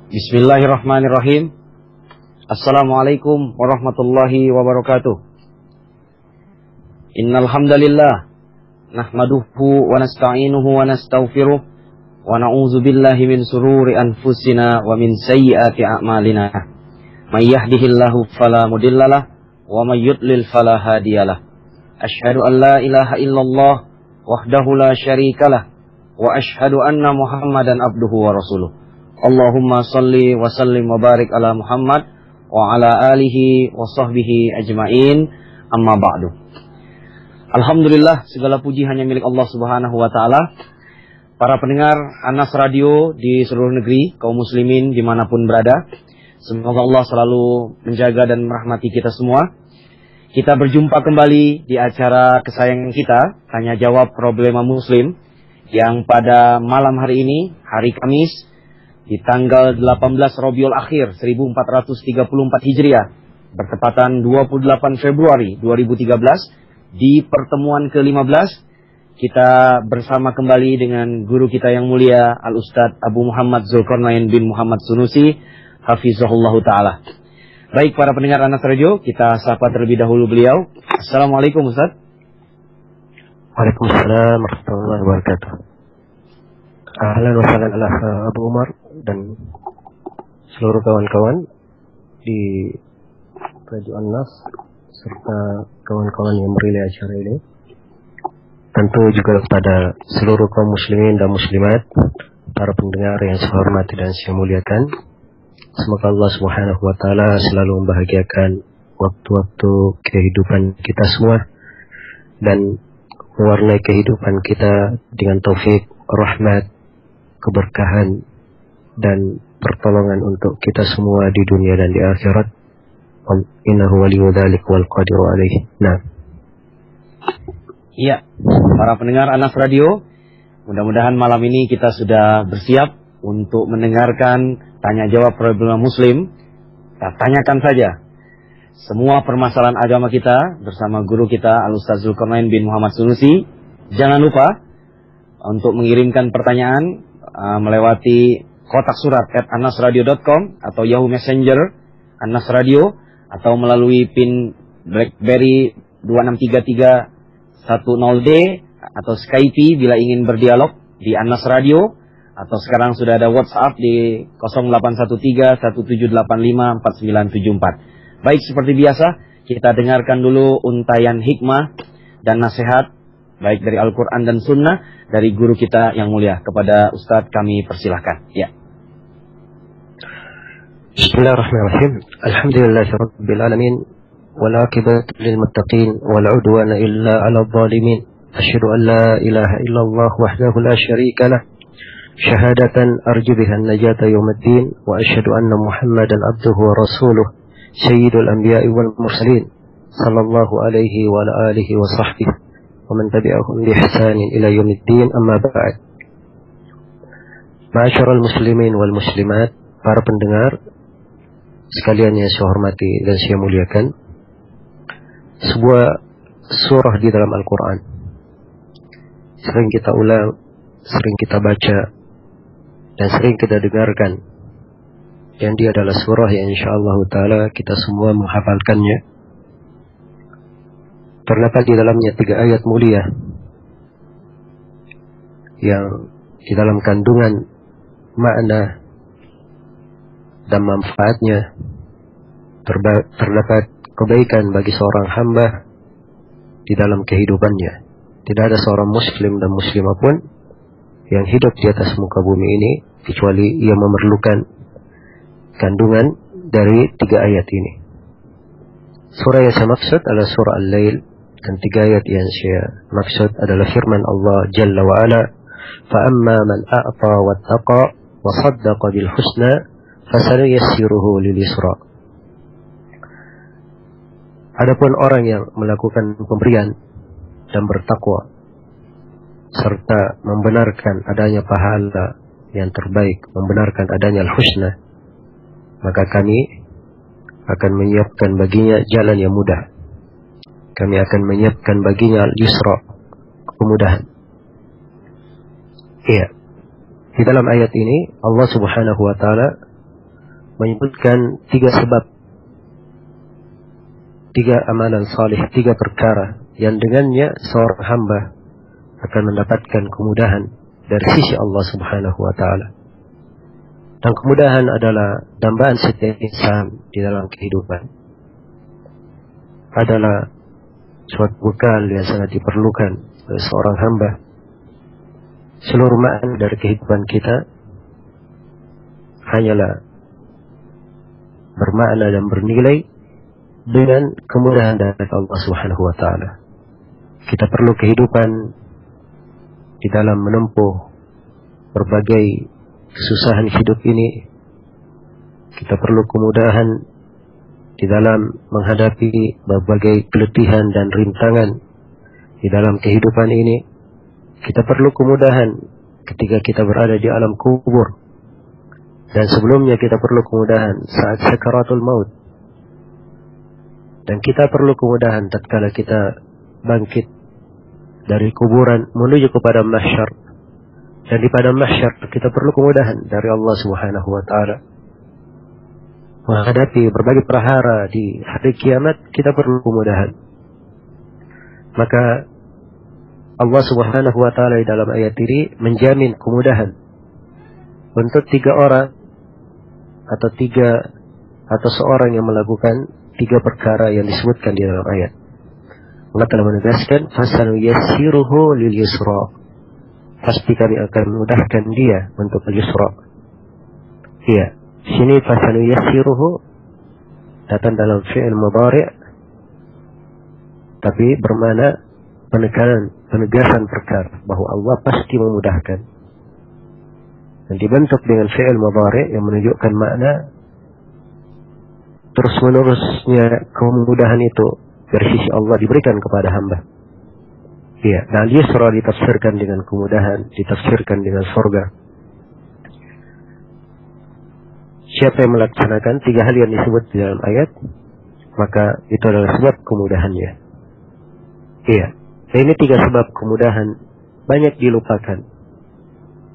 Bismillahirrahmanirrahim. Assalamualaikum warahmatullahi wabarakatuh. Innal hamdalillah nahmaduhu wa nasta'inuhu wa nastaghfiruh wa na'udzu billahi min sururi anfusina wa min sayyiati a'malina. May yahdihillahu fala mudhillalah wa may yudlil fala hadiyalah. Asyhadu an la ilaha illallah wahdahu la syarikalah wa asyhadu anna Muhammadan abduhu wa rasuluh. Allahumma salli wa sallim wa barik ala Muhammad wa ala alihi wa sahbihi ajma'in, amma ba'du. Alhamdulillah, segala puji hanya milik Allah subhanahu wa ta'ala. Para pendengar Anas Radio di seluruh negeri, kaum muslimin dimanapun berada, semoga Allah selalu menjaga dan merahmati kita semua. Kita berjumpa kembali di acara kesayangan kita, Tanya Jawab Problema Muslim, yang pada malam hari ini, hari Kamis, di tanggal 18 Rabiul Akhir 1434 Hijriah, bertepatan 28 Februari 2013, di pertemuan ke-15, kita bersama kembali dengan guru kita yang mulia, Al-Ustadz Abu Muhammad Zulkarnain bin Muhammad Sunusi, Hafizahullah Ta'ala. Baik para pendengar Anas Radio, kita sapa terlebih dahulu beliau. Assalamualaikum Ustadz. Waalaikumsalam warahmatullahi wabarakatuh. Ahlan wa sahlan ala Abu Umar dan seluruh kawan-kawan di Radio Anas serta kawan-kawan yang merilai acara ini. Tentu juga kepada seluruh kaum muslimin dan muslimat, para pendengar yang saya hormati dan saya muliakan. Semoga Allah Subhanahu wa taala selalu membahagiakan waktu-waktu kehidupan kita semua dan mewarnai kehidupan kita dengan taufik, rahmat, keberkahan dan pertolongan untuk kita semua di dunia dan di akhirat. Innahu waliyyu dzalik wal qadiru alaihi. Nah. Iya, para pendengar Anas Radio, mudah-mudahan malam ini kita sudah bersiap untuk mendengarkan tanya jawab problema muslim. Kita tanyakan saja semua permasalahan agama kita bersama guru kita Al-Ustadz Zulkarnain bin Muhammad Sunusi. Jangan lupa untuk mengirimkan pertanyaan melewati kotak surat @anasradio.com atau Yahoo Messenger Anas Radio, atau melalui pin BlackBerry 263310D, atau Skype bila ingin berdialog di Anas Radio, atau sekarang sudah ada WhatsApp di 081317854974. Baik, seperti biasa kita dengarkan dulu untayan hikmah dan nasihat baik dari Al-Quran dan Sunnah dari guru kita yang mulia. Kepada Ustadz kami persilahkan. Ya. Bismillahirrahmanirrahim. Alhamdulillahirabbil alamin wal aqibatu lil muttaqin wal udwana illa 'alal zalimin. Asyhadu an la ilaha illallah wahdahu la syarika lah, syahadatan arju biha an-najata yaumiddin, wa asyhadu anna Muhammadan abduhu wa rasuluh, sayyidul anbiya'i wal mursalin, sallallahu alaihi wa ala alihi wa sahbihi wa man tabi'ahum bi ihsanin ila yaumiddin, amma ba'd. Ma'asyiral muslimin wal muslimat, para pendengar sekalian yang saya hormati dan saya muliakan, sebuah surah di dalam Al-Quran sering kita ulang, sering kita baca, dan sering kita dengarkan, yang dia adalah surah yang insyaallah ta'ala kita semua menghafalkannya. Terdapat di dalamnya 3 ayat mulia yang di dalam kandungan makna dan manfaatnya terdapat kebaikan bagi seorang hamba di dalam kehidupannya. Tidak ada seorang muslim dan muslimah pun yang hidup di atas muka bumi ini kecuali ia memerlukan kandungan dari 3 ayat ini. Surah yang saya maksud adalah surah Al-Lail, dan 3 ayat yang saya maksud adalah firman Allah Jalla wa Ala, فَأَمَّا مَنْ أَعْطَى وَاتَّقَى وَصَدَّقَ بِالْحُسْنَى فَسَنُيَسِّرُهُ لِلْيُسْرَى. Adapun orang yang melakukan pemberian dan bertakwa serta membenarkan adanya pahala yang terbaik, membenarkan adanya al-husna, maka kami akan menyiapkan baginya jalan yang mudah. Kami akan menyiapkan baginya al-yusra, kemudahan. Iya. Di dalam ayat ini Allah Subhanahu wa taala menyebutkan 3 sebab, 3 amalan saleh, 3 perkara yang dengannya seorang hamba akan mendapatkan kemudahan dari sisi Allah Subhanahu wa taala. Dan kemudahan adalah dambaan setiap insan di dalam kehidupan. Adalah suatu bekal yang sangat diperlukan oleh seorang hamba. Seluruh makna dari kehidupan kita hanyalah bermakna dan bernilai dengan kemudahan dari Allah Subhanahu wa taala. Kita perlu kehidupan di dalam menempuh berbagai kesusahan hidup ini. Kita perlu kemudahan di dalam menghadapi berbagai keletihan dan rintangan di dalam kehidupan ini. Kita perlu kemudahan ketika kita berada di alam kubur. Dan sebelumnya kita perlu kemudahan saat sakaratul maut. Dan kita perlu kemudahan tatkala kita bangkit dari kuburan menuju kepada mahsyar. Dan di padang mahsyar kita perlu kemudahan dari Allah Subhanahu wa taala. Menghadapi berbagai perhara di hari kiamat kita perlu kemudahan. Maka Allah Subhanahu wa taala di dalam ayat ini menjamin kemudahan untuk 3 orang atau seorang yang melakukan 3 perkara yang disebutkan di dalam ayat. Allah telah menegaskan fasanuyassiruhu lil yusra. Pasti kami akan memudahkan dia untuk al-yusra. Iya, sini fasanuyassiruhu datang dalam fi'il mudhari' tapi bermakna penegasan perkara bahwa Allah pasti memudahkan. Dan dibentuk dengan fi'il mudhari' yang menunjukkan makna terus menerusnya kemudahan itu dari sisi Allah diberikan kepada hamba. Iya, dan al-yusra ditafsirkan dengan kemudahan, ditafsirkan dengan surga. Siapa yang melaksanakan 3 hal yang disebut di dalam ayat, maka itu adalah sebab kemudahannya. Iya, dan ini 3 sebab kemudahan banyak dilupakan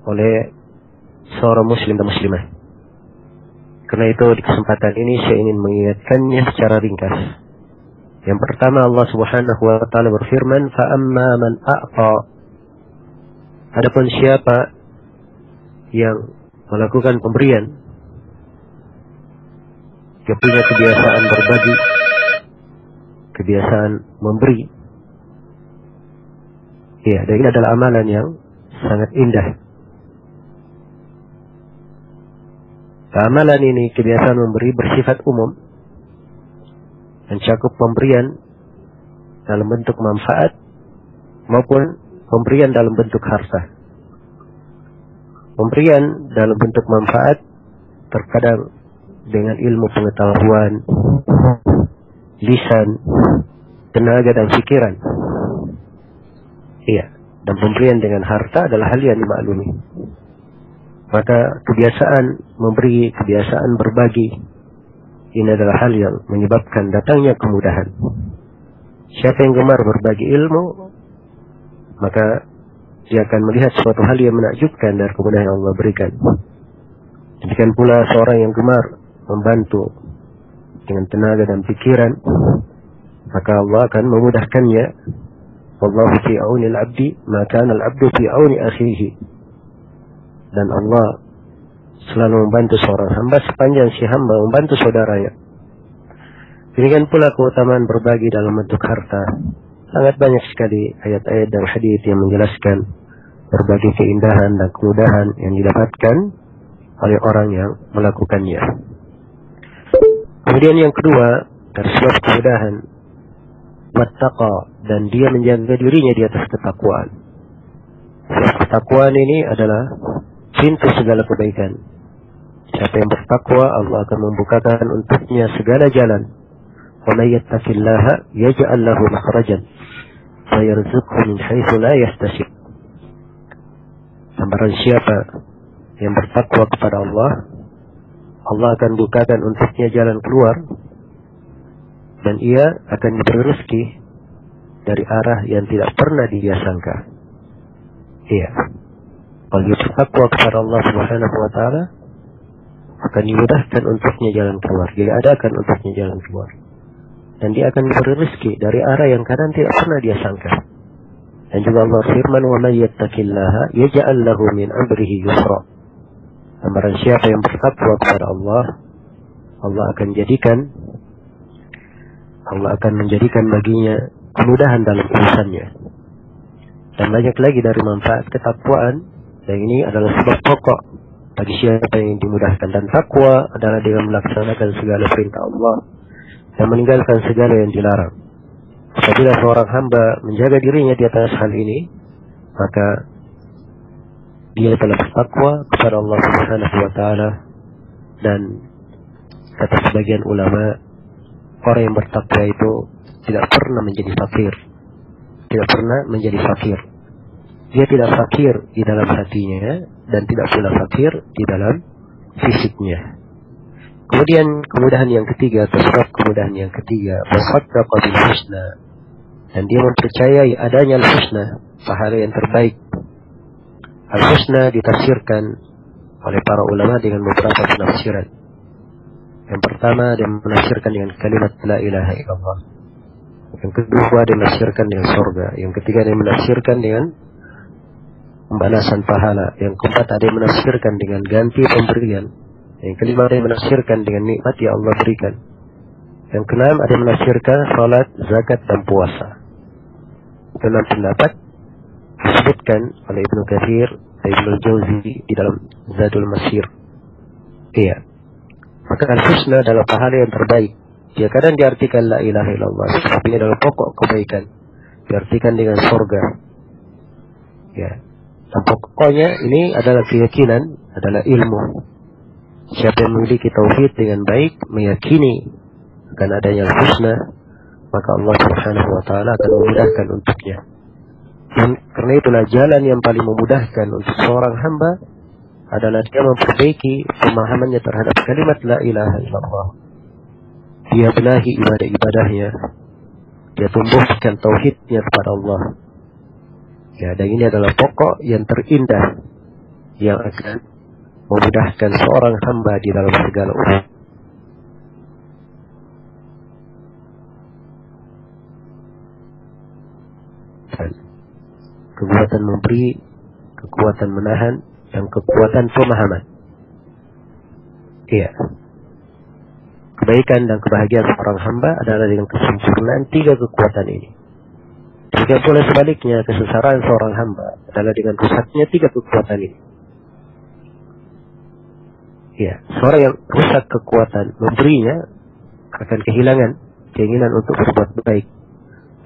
oleh seorang muslim dan muslimah. Karena itu di kesempatan ini saya ingin mengingatkannya secara ringkas. Yang pertama, Allah Subhanahu wa taala berfirman, "Fa amma man a'ta." Adapun siapa yang melakukan pemberian, dia punya kebiasaan berbagi, kebiasaan memberi. Ya, dan ini adalah amalan yang sangat indah. Amalan ini, kebiasaan memberi, bersifat umum, mencakup pemberian dalam bentuk manfaat maupun pemberian dalam bentuk harta. Pemberian dalam bentuk manfaat terkadang dengan ilmu pengetahuan, lisan, tenaga dan pikiran. Iya, dan pemberian dengan harta adalah hal yang dimaklumi. Maka kebiasaan memberi, kebiasaan berbagi, ini adalah hal yang menyebabkan datangnya kemudahan. Siapa yang gemar berbagi ilmu, maka dia akan melihat suatu hal yang menakjubkan dari kemudahan yang Allah berikan. Demikian pula seorang yang gemar membantu dengan tenaga dan pikiran, maka Allah akan memudahkannya. Wallahu fi auni al-abdi ma kana al-abdu fi auni akhihi. Dan Allah selalu membantu seorang hamba sepanjang si hamba membantu saudaranya. Demikian pula keutamaan berbagi dalam bentuk harta. Sangat banyak sekali ayat-ayat dan hadis yang menjelaskan berbagai keindahan dan kemudahan yang didapatkan oleh orang yang melakukannya. Kemudian yang kedua, dari sebab kemudahan, wattaqa, dan dia menjaga dirinya di atas ketakwaan. Ketakwaan ini adalah pintu segala kebaikan. Siapa yang bertakwa, Allah akan membukakan untuknya segala jalan. Wa may yattaqillaha yaj'al lahu makhrajan wa yarzuqhu min haitsu la yahtasib. Barang siapa yang bertakwa kepada Allah, Allah akan bukakan untuknya jalan keluar dan ia akan diberi rezeki dari arah yang tidak pernah dia sangka. Iya. Kalau dia bertakwa kepada Allah Subhanahu wa taala, akan dimudahkan untuknya jalan keluar, diadakan untuknya jalan keluar. Dan dia akan diberi rezeki dari arah yang kadang tidak pernah dia sangka. Dan juga Allah firman, "Wa may yattaqillaha yaj'al lahu min amrihi yusra." Barang siapa yang bertakwa kepada Allah, Allah akan menjadikan baginya kemudahan dalam urusannya. Dan banyak lagi dari manfaat ketakwaan, dan ini adalah sebab pokok bagi siapa yang dimudahkan. Dan takwa adalah dengan melaksanakan segala perintah Allah dan meninggalkan segala yang dilarang. Apabila seorang hamba menjaga dirinya di atas hal ini, maka dia telah bertakwa kepada Allah Subhanahu wa taala. Dan kata sebagian ulama, orang yang bertakwa itu tidak pernah menjadi fakir. Tidak pernah menjadi fakir. Dia tidak fakir di dalam hatinya dan tidak pula fakir di dalam fisiknya. Kemudian kemudahan yang ketiga, atau sebab kemudahan yang ketiga, wasaddaqa bil husna. Dan dia mempercayai adanya al-husna, pahala yang terbaik. Al-husna ditafsirkan oleh para ulama dengan beberapa penafsiran. Yang pertama, dia menafsirkan dengan kalimat la ilaha illallah. Yang kedua, dia menafsirkan dengan surga. Yang ketiga, dia menafsirkan dengan pembalasan pahala. Yang keempat, ada yang menafsirkan dengan ganti pemberian. Yang kelima, ada yang menafsirkan dengan nikmat yang Allah berikan. Yang keenam, ada yang menafsirkan salat, zakat, dan puasa. Dalam pendapat disebutkan oleh Ibnu Katsir dan Ibnu Jauzi di dalam Zadul Masir. Iya. Maka al-husna adalah pahala yang terbaik. Dia kadang diartikan la ilaha illallah, tapi ini adalah pokok kebaikan. Diartikan dengan surga. Ya. Dan pokoknya ini adalah keyakinan, adalah ilmu. Siapa yang memiliki tauhid dengan baik, meyakini akan adanya al-husna, maka Allah Subhanahu wa taala akan memudahkan untuknya. Dan karena itulah jalan yang paling memudahkan untuk seorang hamba adalah dia memperbaiki pemahamannya terhadap kalimat la ilaha illallah. Dia benahi ibadah-ibadahnya. Dia tumbuhkan tauhidnya kepada Allah. Ya, dan ini adalah pokok yang terindah yang akan memudahkan seorang hamba di dalam segala urusan. Kekuatan memberi, kekuatan menahan, dan kekuatan pemahaman. Iya. Kebaikan dan kebahagiaan seorang hamba adalah dengan kesempurnaan tiga kekuatan ini. Jika pula sebaliknya, kesesaran seorang hamba adalah dengan rusaknya tiga kekuatan ini. Iya. Seorang yang rusak kekuatan memberinya akan kehilangan keinginan untuk berbuat baik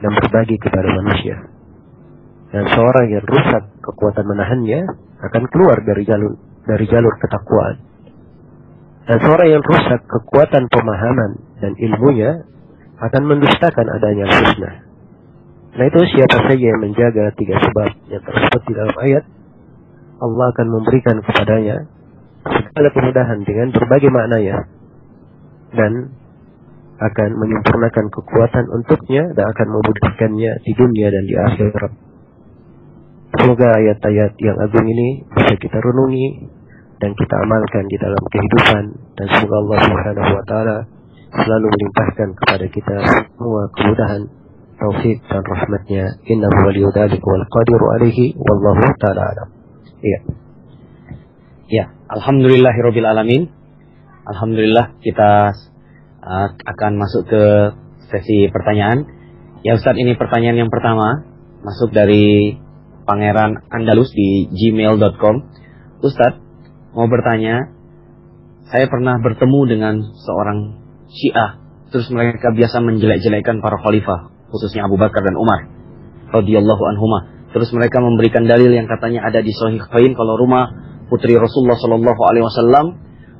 dan berbagi kepada manusia. Dan seorang yang rusak kekuatan menahannya akan keluar dari jalur ketakwaan. Dan seorang yang rusak kekuatan pemahaman dan ilmunya akan mendustakan adanya husna. Nah itu siapa saja yang menjaga tiga sebab yang tersebut di dalam ayat, Allah akan memberikan kepadanya segala kemudahan dengan berbagai maknanya, dan akan menyempurnakan kekuatan untuknya dan akan memudahkannya di dunia dan di akhirat. Semoga ayat-ayat yang agung ini bisa kita renungi dan kita amalkan di dalam kehidupan, dan semoga Allah Subhanahu wa taala selalu melimpahkan kepada kita semua kemudahan, taufik dan rahmatnya. Innahu waliyyu dzalika wal qadiru alaihi wallahu taala alam. Iya. Ya, alhamdulillahirabbil alamin. Alhamdulillah kita akan masuk ke sesi pertanyaan. Ya Ustaz, ini pertanyaan yang pertama masuk dari Pangeran Andalus di gmail.com. Ustaz, mau bertanya, saya pernah bertemu dengan seorang Syiah, terus mereka biasa menjelek-jelekkan para khalifah, khususnya Abu Bakar dan Umar radhiyallahu anhuma. Terus mereka memberikan dalil yang katanya ada di Sahihain kalau rumah putri Rasulullah sallallahu alaihi wasallam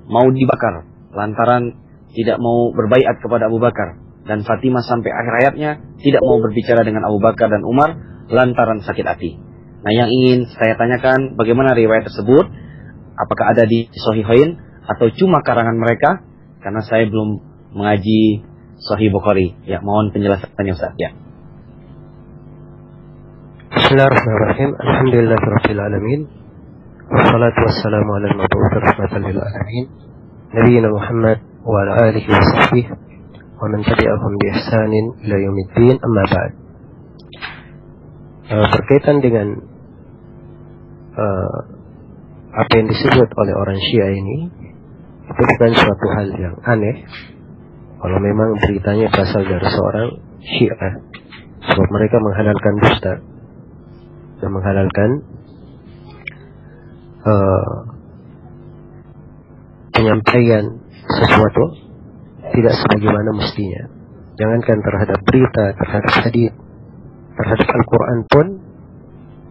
mau dibakar lantaran tidak mau berbaiat kepada Abu Bakar, dan Fatimah sampai akhir hayatnya tidak mau berbicara dengan Abu Bakar dan Umar lantaran sakit hati. Nah, yang ingin saya tanyakan, bagaimana riwayat tersebut? Apakah ada di Sahihain atau cuma karangan mereka? Karena saya belum mengaji Sahih Bukhari. Ya, mohon penjelasannya Ustaz. Ya. Bismillahirrahmanirrahim. Alhamdulillahirabbil alamin. Wassalatu wassalamu ala al-mab'uts rahmatan lil alamin nabiyina Muhammad wa ala alihi wa sahbihi wa man tabi'ahum bi ihsanin ila yaumiddin, amma ba'd. Berkaitan dengan apa yang disebut oleh orang Syiah ini, itu bukan suatu hal yang aneh kalau memang beritanya berasal dari seorang Syiah, sebab mereka menghalalkan dusta dan menghalalkan penyampaian sesuatu tidak sebagaimana mestinya. Jangankan terhadap berita, terhadap hadis, terhadap Al-Quran pun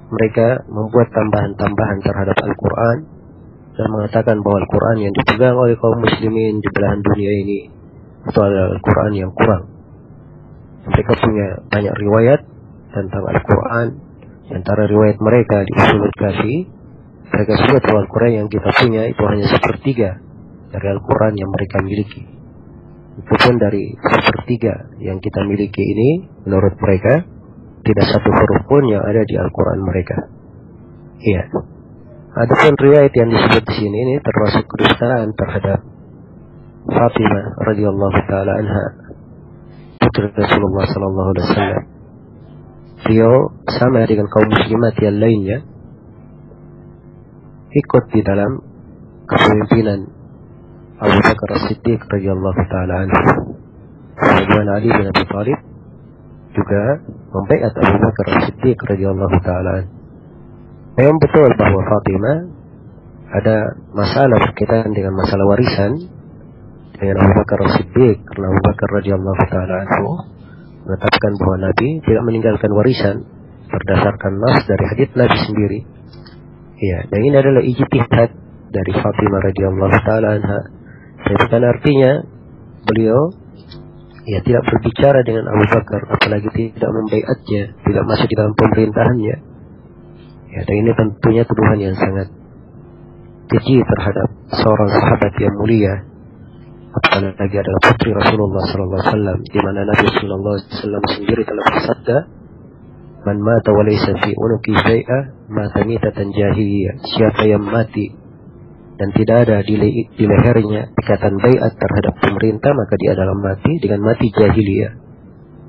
mereka membuat tambahan-tambahan terhadap Al-Quran dan mengatakan bahwa Al-Quran yang dipegang oleh kaum muslimin di belahan dunia ini itu adalah Al-Quran yang kurang. Mereka punya banyak riwayat tentang Al-Quran. Antara riwayat mereka di Ushulul Kafi, mereka sebut bahwa Al-Quran yang kita punya itu hanya sepertiga dari Al-Quran yang mereka miliki. Itu pun dari sepertiga yang kita miliki ini, menurut mereka tidak satu huruf pun yang ada di Al-Quran mereka. Iya. Adapun riwayat yang disebut di sini ini termasuk kedustaan terhadap Fatimah radhiyallahu taala anha, putri Rasulullah sallallahu alaihi wasallam. Beliau sama dengan kaum muslimat yang lainnya ikut di dalam kepemimpinan Abu Bakar As-Siddiq radhiyallahu taala anhu. Kemudian Ali bin Abi Thalib juga membaiat Abu Bakar As-Siddiq radhiyallahu taala anhu. Memang betul bahwa Fatimah ada masalah berkaitan dengan masalah warisan dengan Abu Bakar As-Siddiq, karena Abu Bakar radhiyallahu taala anhu menetapkan bahwa Nabi tidak meninggalkan warisan berdasarkan nas dari hadits Nabi sendiri. Iya, dan ini adalah ijtihad dari Fatimah radhiyallahu taala anha. Itu kan artinya beliau tidak berbicara dengan Abu Bakar, apalagi tidak membaiatnya, tidak masuk di dalam pemerintahannya. Ya, dan ini tentunya tuduhan yang sangat keji terhadap seorang sahabat yang mulia, apalagi adalah putri Rasulullah sallallahu alaihi wasallam, di mana Nabi sallallahu alaihi wasallam sendiri telah bersabda, "Man mata wa laysa fi unuqi syai'a, mata mitatan jahiliyah." Siapa yang mati dan tidak ada di lehernya ikatan baiat terhadap pemerintah, maka dia adalah mati dengan mati jahiliyah.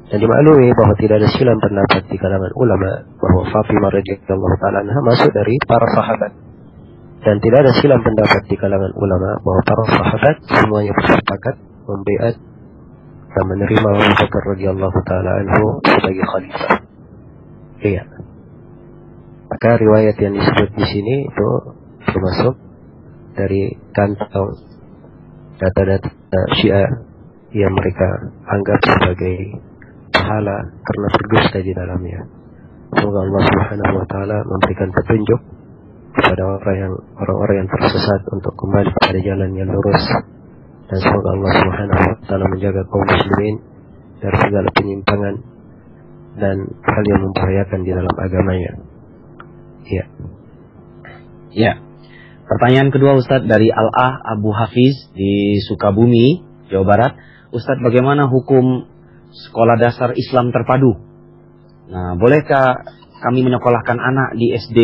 Dan dimaklumi bahwa tidak ada silang pendapat di kalangan ulama bahwa Fatimah radhiyallahu taala anha masuk dari para sahabat. Dan tidak ada silang pendapat di kalangan ulama bahwa para sahabat semuanya bersepakat membaiat dan menerima Abu Bakar radhiyallahu taala anhu sebagai khalifah. Iya. Maka riwayat yang disebut di sini itu termasuk dari kantong data-data Syiah yang mereka anggap sebagai pahala karena berdusta di dalamnya. Semoga Allah Subhanahu wa taala memberikan petunjuk kepada orang-orang yang tersesat untuk kembali pada jalan yang lurus, dan semoga Allah Subhanahu wa taala menjaga kaum muslimin dari segala penyimpangan dan hal yang membahayakan di dalam agamanya. Iya. Ya. Pertanyaan kedua Ustadz dari Al-Ah Abu Hafiz di Sukabumi, Jawa Barat. Ustadz, bagaimana hukum sekolah dasar Islam terpadu? Nah, bolehkah kami menyekolahkan anak di SD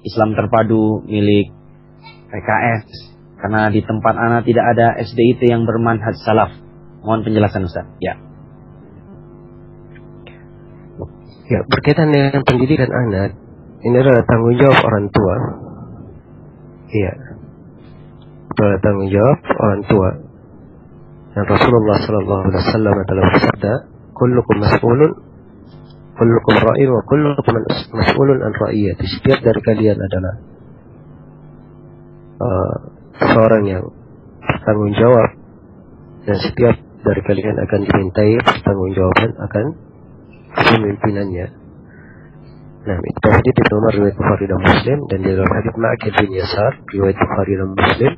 Islam terpadu milik PKS? Karena di tempat anak tidak ada SDIT yang bermanhaj salaf. Mohon penjelasan Ustadz. Ya. Ya, berkaitan dengan pendidikan anak, ini adalah tanggung jawab orang tua. Iya, adalah tanggung jawab orang tua. Dan Rasulullah sallallahu alaihi wasallam telah bersabda, "Kullukum mas'ulun, kullukum ra'in wa kullukum mas'ulun an ra'iyati." Setiap dari kalian adalah seorang yang bertanggung jawab, dan setiap dari kalian akan dimintai pertanggungjawaban akan kepemimpinannya. Nah, itu hadis Ibnu Umar riwayat Bukhari dan Muslim, dan di dalam hadis Ma'qil bin Yasar riwayat Bukhari dan Muslim,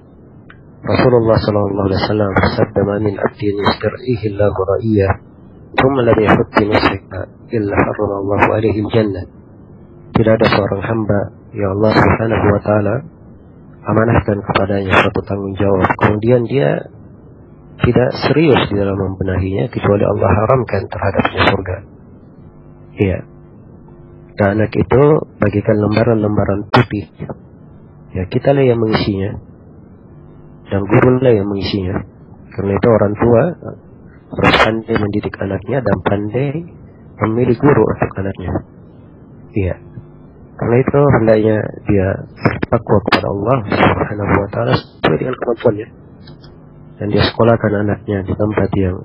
Rasulullah sallallahu alaihi wasallam bersabda, "Ma min 'abdin yastar'ihi Allahu ra'iyah, thumma lam yahutti nusika illa harrama Allahu 'alaihi al-jannah." Tidak ada seorang hamba yang Allah Subhanahu wa taala amanahkan kepadanya suatu tanggung jawab, kemudian dia tidak serius di dalam membenahinya, kecuali Allah haramkan terhadapnya surga. Iya. Dan anak itu bagikan lembaran-lembaran putih. Ya, kitalah yang mengisinya. dan guru lah yang mengisinya. Karena itu orang tua harus pandai mendidik anaknya dan pandai memilih guru untuk anaknya. Iya. Karena itu hendaknya dia bertakwa kepada Allah Subhanahu wa taala sesuai dengan kemampuannya. Dan dia sekolahkan anaknya di tempat yang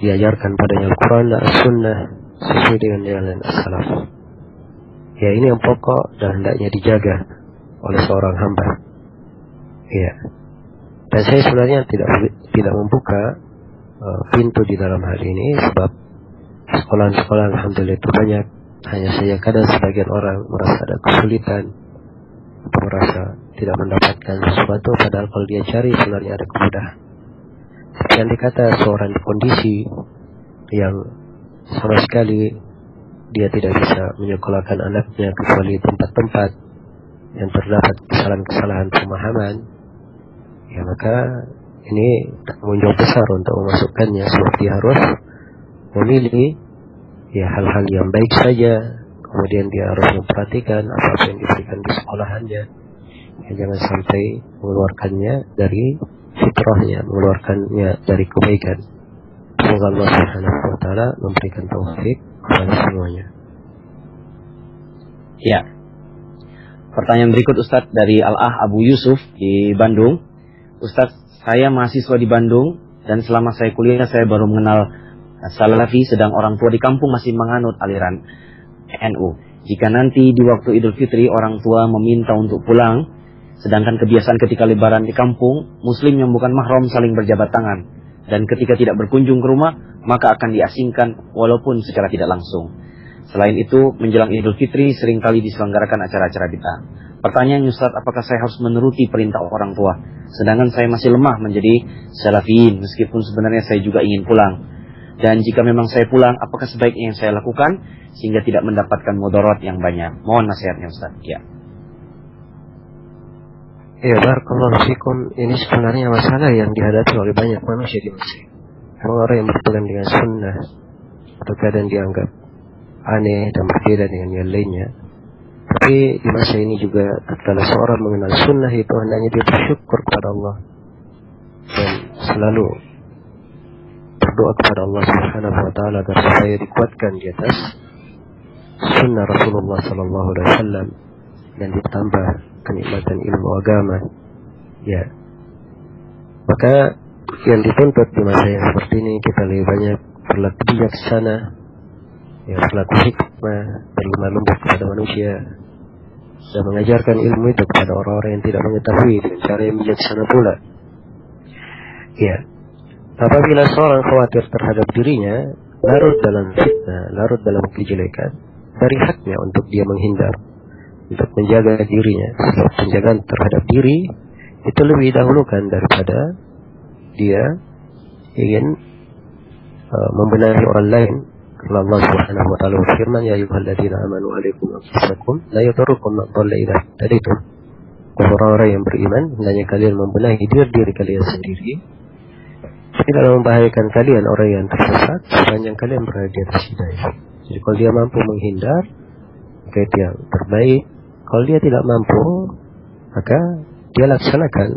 diajarkan padanya Al-Quran dan As-Sunnah sesuai dengan jalan as-salaf. Ya, ini yang pokok dan hendaknya dijaga oleh seorang hamba. Ya. Dan saya sebenarnya tidak membuka pintu di dalam hal ini, sebab sekolah-sekolah alhamdulillah itu banyak. Hanya saja kadang sebagian orang merasa ada kesulitan atau merasa tidak mendapatkan sesuatu, padahal kalau dia cari sebenarnya ada kemudahan. Yang dikata seorang di kondisi yang sama sekali dia tidak bisa menyekolahkan anaknya kecuali tempat-tempat yang terdapat kesalahan-kesalahan pemahaman, ya maka ini tanggung jawab besar untuk memasukkannya, sebab dia harus memilih ya hal-hal yang baik saja, kemudian dia harus memperhatikan apa yang diberikan di sekolahannya, ya, jangan sampai mengeluarkannya dari fitrahnya, mengeluarkannya dari kebaikan. Semoga Allah Subhanahu wa taala memberikan taufik kepada semuanya. Ya. Pertanyaan berikut Ustadz dari Al-Ah Abu Yusuf di Bandung. Ustadz, saya mahasiswa di Bandung dan selama saya kuliah saya baru mengenal Salafi, sedang orang tua di kampung masih menganut aliran NU. Jika nanti di waktu Idul Fitri orang tua meminta untuk pulang, sedangkan kebiasaan ketika lebaran di kampung, muslim yang bukan mahram saling berjabat tangan. Dan ketika tidak berkunjung ke rumah, maka akan diasingkan walaupun secara tidak langsung. Selain itu, menjelang Idul Fitri seringkali diselenggarakan acara-acara bid'ah. Pertanyaan Ustaz, apakah saya harus menuruti perintah orang tua? Sedangkan saya masih lemah menjadi salafiyin, meskipun sebenarnya saya juga ingin pulang. Dan jika memang saya pulang, apakah sebaiknya yang saya lakukan sehingga tidak mendapatkan mudarat yang banyak? Mohon nasihatnya Ustaz. Ya. Ya, barakallahu fikum. Ini sebenarnya masalah yang dihadapi oleh banyak manusia di Mesir. Orang yang berpegang dengan sunnah atau kadang dianggap aneh dan berbeda dengan yang lainnya. Tapi di masa ini juga kalau seorang mengenal sunnah itu hendaknya dia bersyukur kepada Allah dan selalu berdoa kepada Allah Subhanahu wa taala agar supaya dikuatkan di atas sunnah Rasulullah sallallahu alaihi wasallam dan ditambah kenikmatan ilmu agama. Ya. Maka yang dituntut di masa yang seperti ini kita lebih banyak berlaku bijaksana, ya, berlaku hikmah, berlemah lembut kepada manusia, dan mengajarkan ilmu itu kepada orang-orang yang tidak mengetahui dengan cara yang bijaksana pula. Ya. Apabila seorang khawatir terhadap dirinya, larut dalam fitnah, larut dalam kejelekan, dari haknya untuk dia menghindar, untuk menjaga dirinya. Sebab penjagaan terhadap diri itu lebih dahulukan daripada dia ingin membenahi orang lain. Karena Allah Subhanahu wa taala berfirman, ya ayyuhalladzina amanu alaikum anfusakum la yadurrukum man dhalla idza ihtadaytum. Orang-orang yang beriman, hendaknya kalian membenahi diri kalian sendiri. Tidak membahayakan kalian orang yang tersesat sepanjang kalian berada di atas hidayah. Jadi kalau dia mampu menghindar, maka itu yang terbaik. Kalau dia tidak mampu, maka dia laksanakan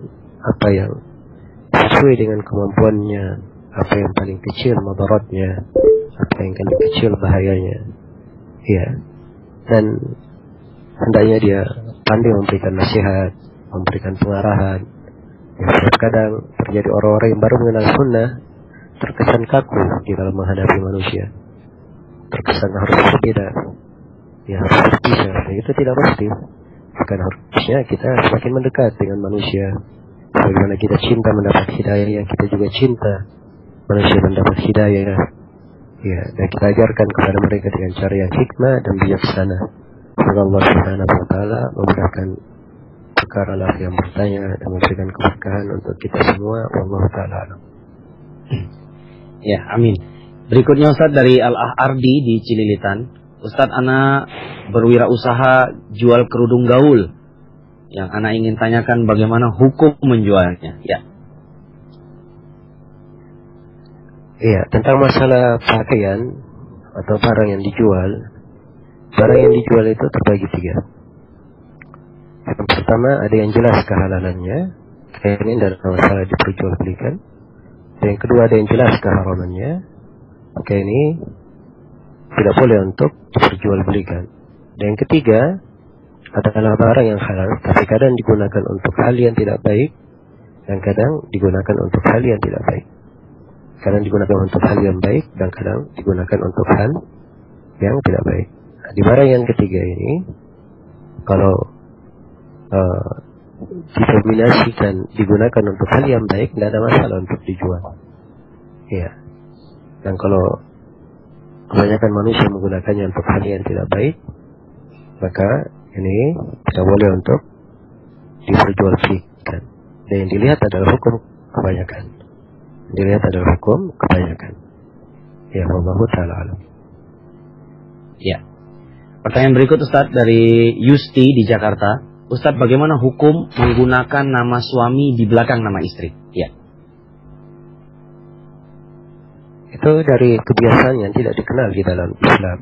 apa yang sesuai dengan kemampuannya, apa yang paling kecil mudaratnya, apa yang paling kecil bahayanya. Ya. Dan hendaknya dia pandai memberikan nasihat, memberikan pengarahan. Ya, kadang terjadi orang-orang yang baru mengenal sunnah terkesan kaku di dalam menghadapi manusia, terkesan harus berbeda, ya harus berpisah. Itu tidak mesti. Bukan harusnya kita semakin mendekat dengan manusia. Bagaimana kita cinta mendapat hidayah, yang kita juga cinta manusia mendapat hidayah. Ya, dan kita ajarkan kepada mereka dengan cara yang hikmah dan bijaksana. Semoga Allah Subhanahu wa taala memudahkan perkara lah yang bertanya dan memberikan keberkahan untuk kita semua. Wallahu taala. Ya, amin. Berikutnya Ustaz dari Al-Ah Ardi di Cililitan. Ustaz, ana berwirausaha jual kerudung gaul. Yang ana ingin tanyakan bagaimana hukum menjualnya. Ya. Iya, tentang masalah pakaian atau barang yang dijual. Barang yang dijual itu terbagi tiga. Yang pertama, ada yang jelas kehalalannya, kain ini tidak ada masalah diperjualbelikan. Dan yang kedua, ada yang jelas keharamannya, maka ini tidak boleh untuk diperjualbelikan. Dan yang ketiga adalah barang yang halal, tapi kadang digunakan untuk hal yang tidak baik, dan kadang digunakan untuk hal yang tidak baik. Kadang digunakan untuk hal yang baik, dan kadang digunakan untuk hal yang tidak baik. Nah, di barang yang ketiga ini, kalau didominasikan digunakan untuk hal yang baik, tidak ada masalah untuk dijual. Ya. Dan kalau kebanyakan manusia menggunakannya untuk hal yang tidak baik, maka ini tidak boleh untuk diperjualbelikan. Dan yang dilihat adalah hukum kebanyakan. Yang dilihat adalah hukum kebanyakan. Ya, wallahu ta'ala alam. Ya. Pertanyaan berikut Ustadz dari Yusti di Jakarta. Ustadz, bagaimana hukum menggunakan nama suami di belakang nama istri? Ya. Itu dari kebiasaan yang tidak dikenal di dalam Islam.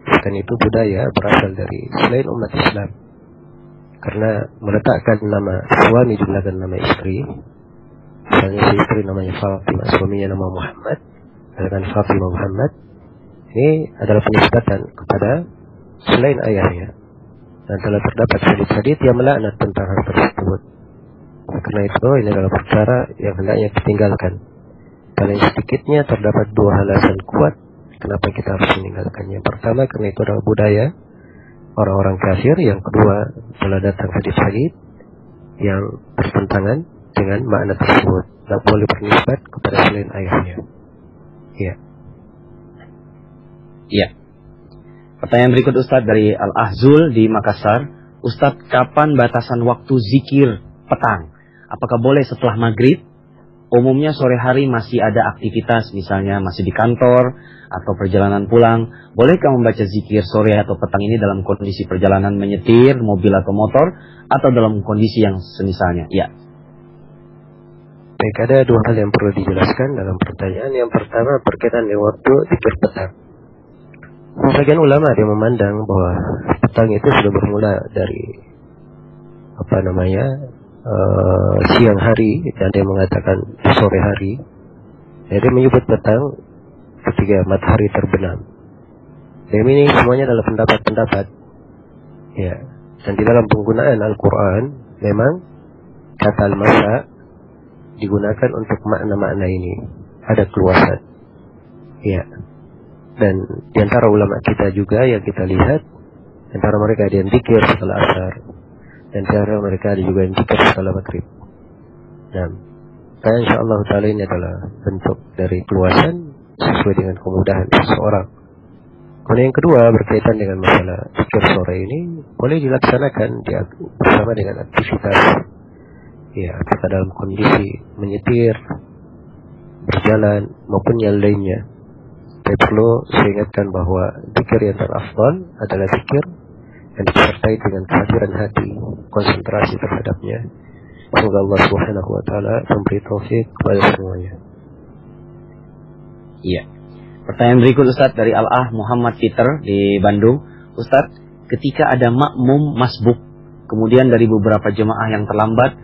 Dan itu budaya berasal dari selain umat Islam. Karena meletakkan nama suami di belakang nama istri. Misalnya si istri namanya Fatimah, suaminya nama Muhammad, dengan Fatimah Muhammad. Ini adalah penisbatan kepada selain ayahnya. Dan telah terdapat hadis-hadis yang melaknat tentang hal tersebut. Karena itu ini adalah perkara yang hendaknya ditinggalkan. Paling sedikitnya terdapat dua alasan kuat kenapa kita harus meninggalkannya. Pertama, karena itu adalah budaya orang-orang kafir. Yang kedua, telah datang hadis-hadis yang bertentangan dengan makna tersebut. Tak boleh bernisbat kepada selain ayahnya. Ya. Ya. Pertanyaan berikut Ustadz dari Al-Ahzul di Makassar. Ustadz, kapan batasan waktu zikir petang? Apakah boleh setelah maghrib? Umumnya sore hari masih ada aktivitas, misalnya masih di kantor atau perjalanan pulang. Bolehkah membaca zikir sore atau petang ini dalam kondisi perjalanan menyetir, mobil atau motor, atau dalam kondisi yang semisalnya? Ya. Baik, ada dua hal yang perlu dijelaskan dalam pertanyaan. Yang pertama, berkaitan dengan waktu zikir petang. Sebagian ulama dia memandang bahwa petang itu sudah bermula dari siang hari, dan dia mengatakan sore hari. Jadi menyebut petang ketika matahari terbenam. Dan ini semuanya adalah pendapat-pendapat. Ya. Dan di dalam penggunaan Al-Quran memang kata al-masa digunakan untuk makna-makna ini. Ada keluasan. Ya. Dan di antara ulama kita juga yang kita lihat, di antara mereka ada yang zikir setelah asar, dan di antara mereka ada juga yang zikir setelah maghrib. Nah, insyaallah ta'ala ini adalah bentuk dari keluasan sesuai dengan kemudahan seseorang. Kemudian yang kedua, berkaitan dengan masalah zikir sore ini, boleh dilaksanakan bersama dengan aktivitas. Ya, apakah dalam kondisi menyetir, berjalan, maupun yang lainnya. Tapi perlu saya ingatkan bahwa zikir yang terafdal adalah zikir yang disertai dengan kehadiran hati, konsentrasi terhadapnya. Semoga Allah Subhanahu wa taala memberi taufik kepada semuanya. Iya. Pertanyaan berikut Ustaz dari Al-Ah Muhammad Peter di Bandung. Ustaz, ketika ada makmum masbuk, kemudian dari beberapa jemaah yang terlambat,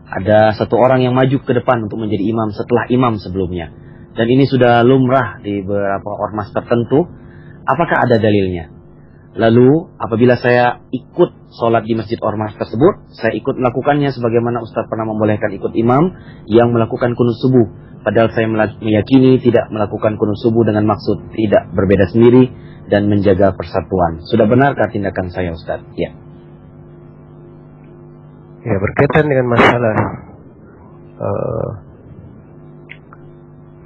ada satu orang yang maju ke depan untuk menjadi imam setelah imam sebelumnya. Dan ini sudah lumrah di beberapa ormas tertentu. Apakah ada dalilnya? Lalu apabila saya ikut sholat di masjid ormas tersebut, saya ikut melakukannya sebagaimana Ustaz pernah membolehkan ikut imam yang melakukan kunut subuh. Padahal saya meyakini tidak melakukan kunut subuh dengan maksud tidak berbeda sendiri dan menjaga persatuan. Sudah benarkah tindakan saya, Ustaz? Ya. Ya, berkaitan dengan masalah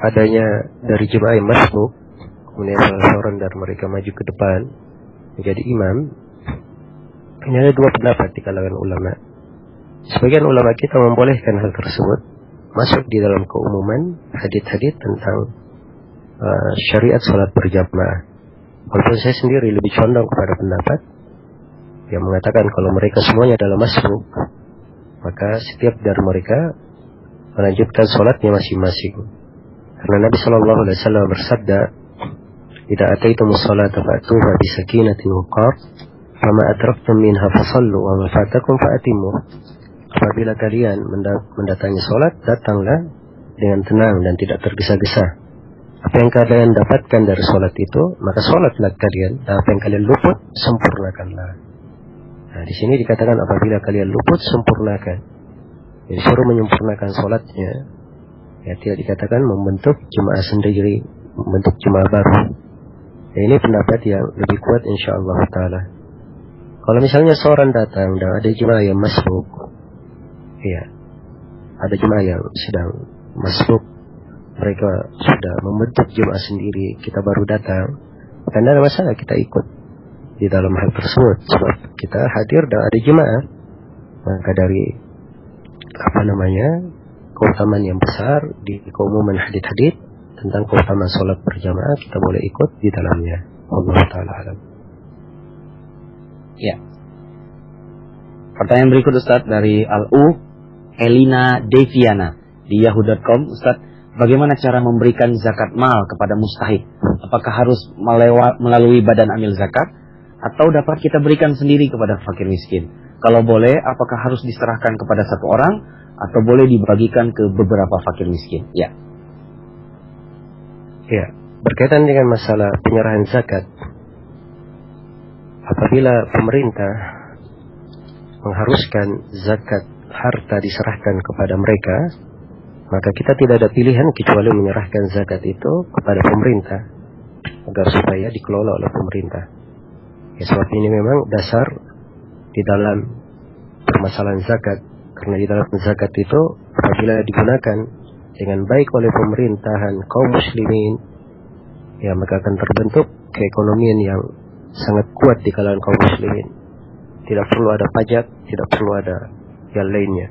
adanya dari jemaah yang masbuk, kemudian salah seorang dari mereka maju ke depan menjadi imam, ini ada dua pendapat di kalangan ulama. Sebagian ulama kita membolehkan hal tersebut, masuk di dalam keumuman hadits-hadits tentang syariat salat berjamaah. Walaupun saya sendiri lebih condong kepada pendapat yang mengatakan kalau mereka semuanya adalah masbuk, maka setiap dari mereka melanjutkan salatnya masing-masing. Karena Nabi Shallallahu Alaihi Wasallam bersabda, "Idza ataitumus salata fa'tuha bi sakinatin wa qar, fama adraktum minha fasallu wa ma fatakum fa'timu." apabila kalian mendatangi sholat, datanglah dengan tenang dan tidak tergesa-gesa. Apa yang kalian dapatkan dari sholat itu, maka sholatlah kalian. Dan apa yang kalian luput, sempurnakanlah. Nah, di sini dikatakan apabila kalian luput, sempurnakan. Jadi suruh menyempurnakan sholatnya. Ya, tidak dikatakan membentuk jemaah sendiri, membentuk jemaah baru. Ya, ini pendapat yang lebih kuat insyaallah ta'ala. Kalau misalnya seorang datang dan ada jemaah yang masbuk, ya, ada jemaah yang sedang masbuk, mereka sudah membentuk jemaah sendiri, kita baru datang, kan ada masalah kita ikut di dalam hal tersebut, sebab kita hadir dan ada jemaah. Maka dari keutamaan yang besar di keumuman hadits tentang keutamaan sholat berjamaah, kita boleh ikut di dalamnya. Allah Ta'ala alam. Ya. Pertanyaan berikut Ustaz dari Al-U Elina Deviana di yahoo.com. Ustaz, bagaimana cara memberikan zakat mal kepada mustahik? Apakah harus melalui badan amil zakat atau dapat kita berikan sendiri kepada fakir miskin? Kalau boleh, apakah harus diserahkan kepada satu orang atau boleh dibagikan ke beberapa fakir miskin? Ya. Ya, berkaitan dengan masalah penyerahan zakat, apabila pemerintah mengharuskan zakat harta diserahkan kepada mereka, maka kita tidak ada pilihan kecuali menyerahkan zakat itu kepada pemerintah agar supaya dikelola oleh pemerintah. Ya, sebab ini memang dasar di dalam permasalahan zakat, karena di dalam zakat itu apabila digunakan dengan baik oleh pemerintahan kaum muslimin, ya maka akan terbentuk keekonomian yang sangat kuat di kalangan kaum muslimin. Tidak perlu ada pajak, tidak perlu ada yang lainnya.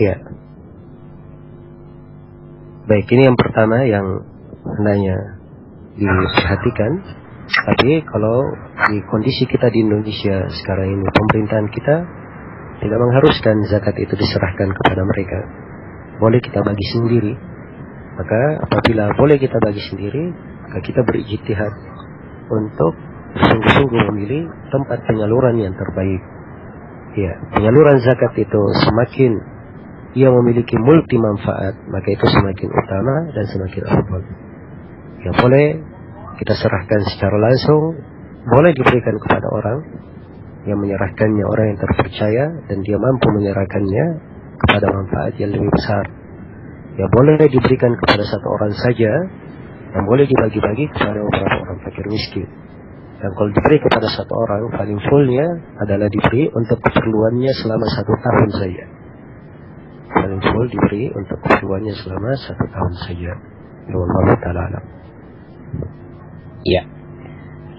Ya. Baik, ini yang pertama yang hendaknya diperhatikan. Tapi kalau di kondisi kita di Indonesia sekarang ini, pemerintahan kita tidak mengharuskan zakat itu diserahkan kepada mereka. Boleh kita bagi sendiri. Maka apabila boleh kita bagi sendiri, maka kita berijtihad untuk sungguh-sungguh memilih tempat penyaluran yang terbaik. Ya, penyaluran zakat itu semakin ia memiliki multi manfaat, maka itu semakin utama dan semakin afdal. Ya, boleh kita serahkan secara langsung, boleh diberikan kepada orang yang menyerahkannya, orang yang terpercaya dan dia mampu menyerahkannya kepada manfaat yang lebih besar. Ya, boleh diberikan kepada satu orang saja, dan boleh dibagi-bagi kepada beberapa orang fakir miskin. Dan kalau diberi kepada satu orang, paling fullnya adalah diberi untuk keperluannya selama 1 tahun saja. Paling full diberi untuk keperluannya selama 1 tahun saja. Allah Ta'ala alam. Iya.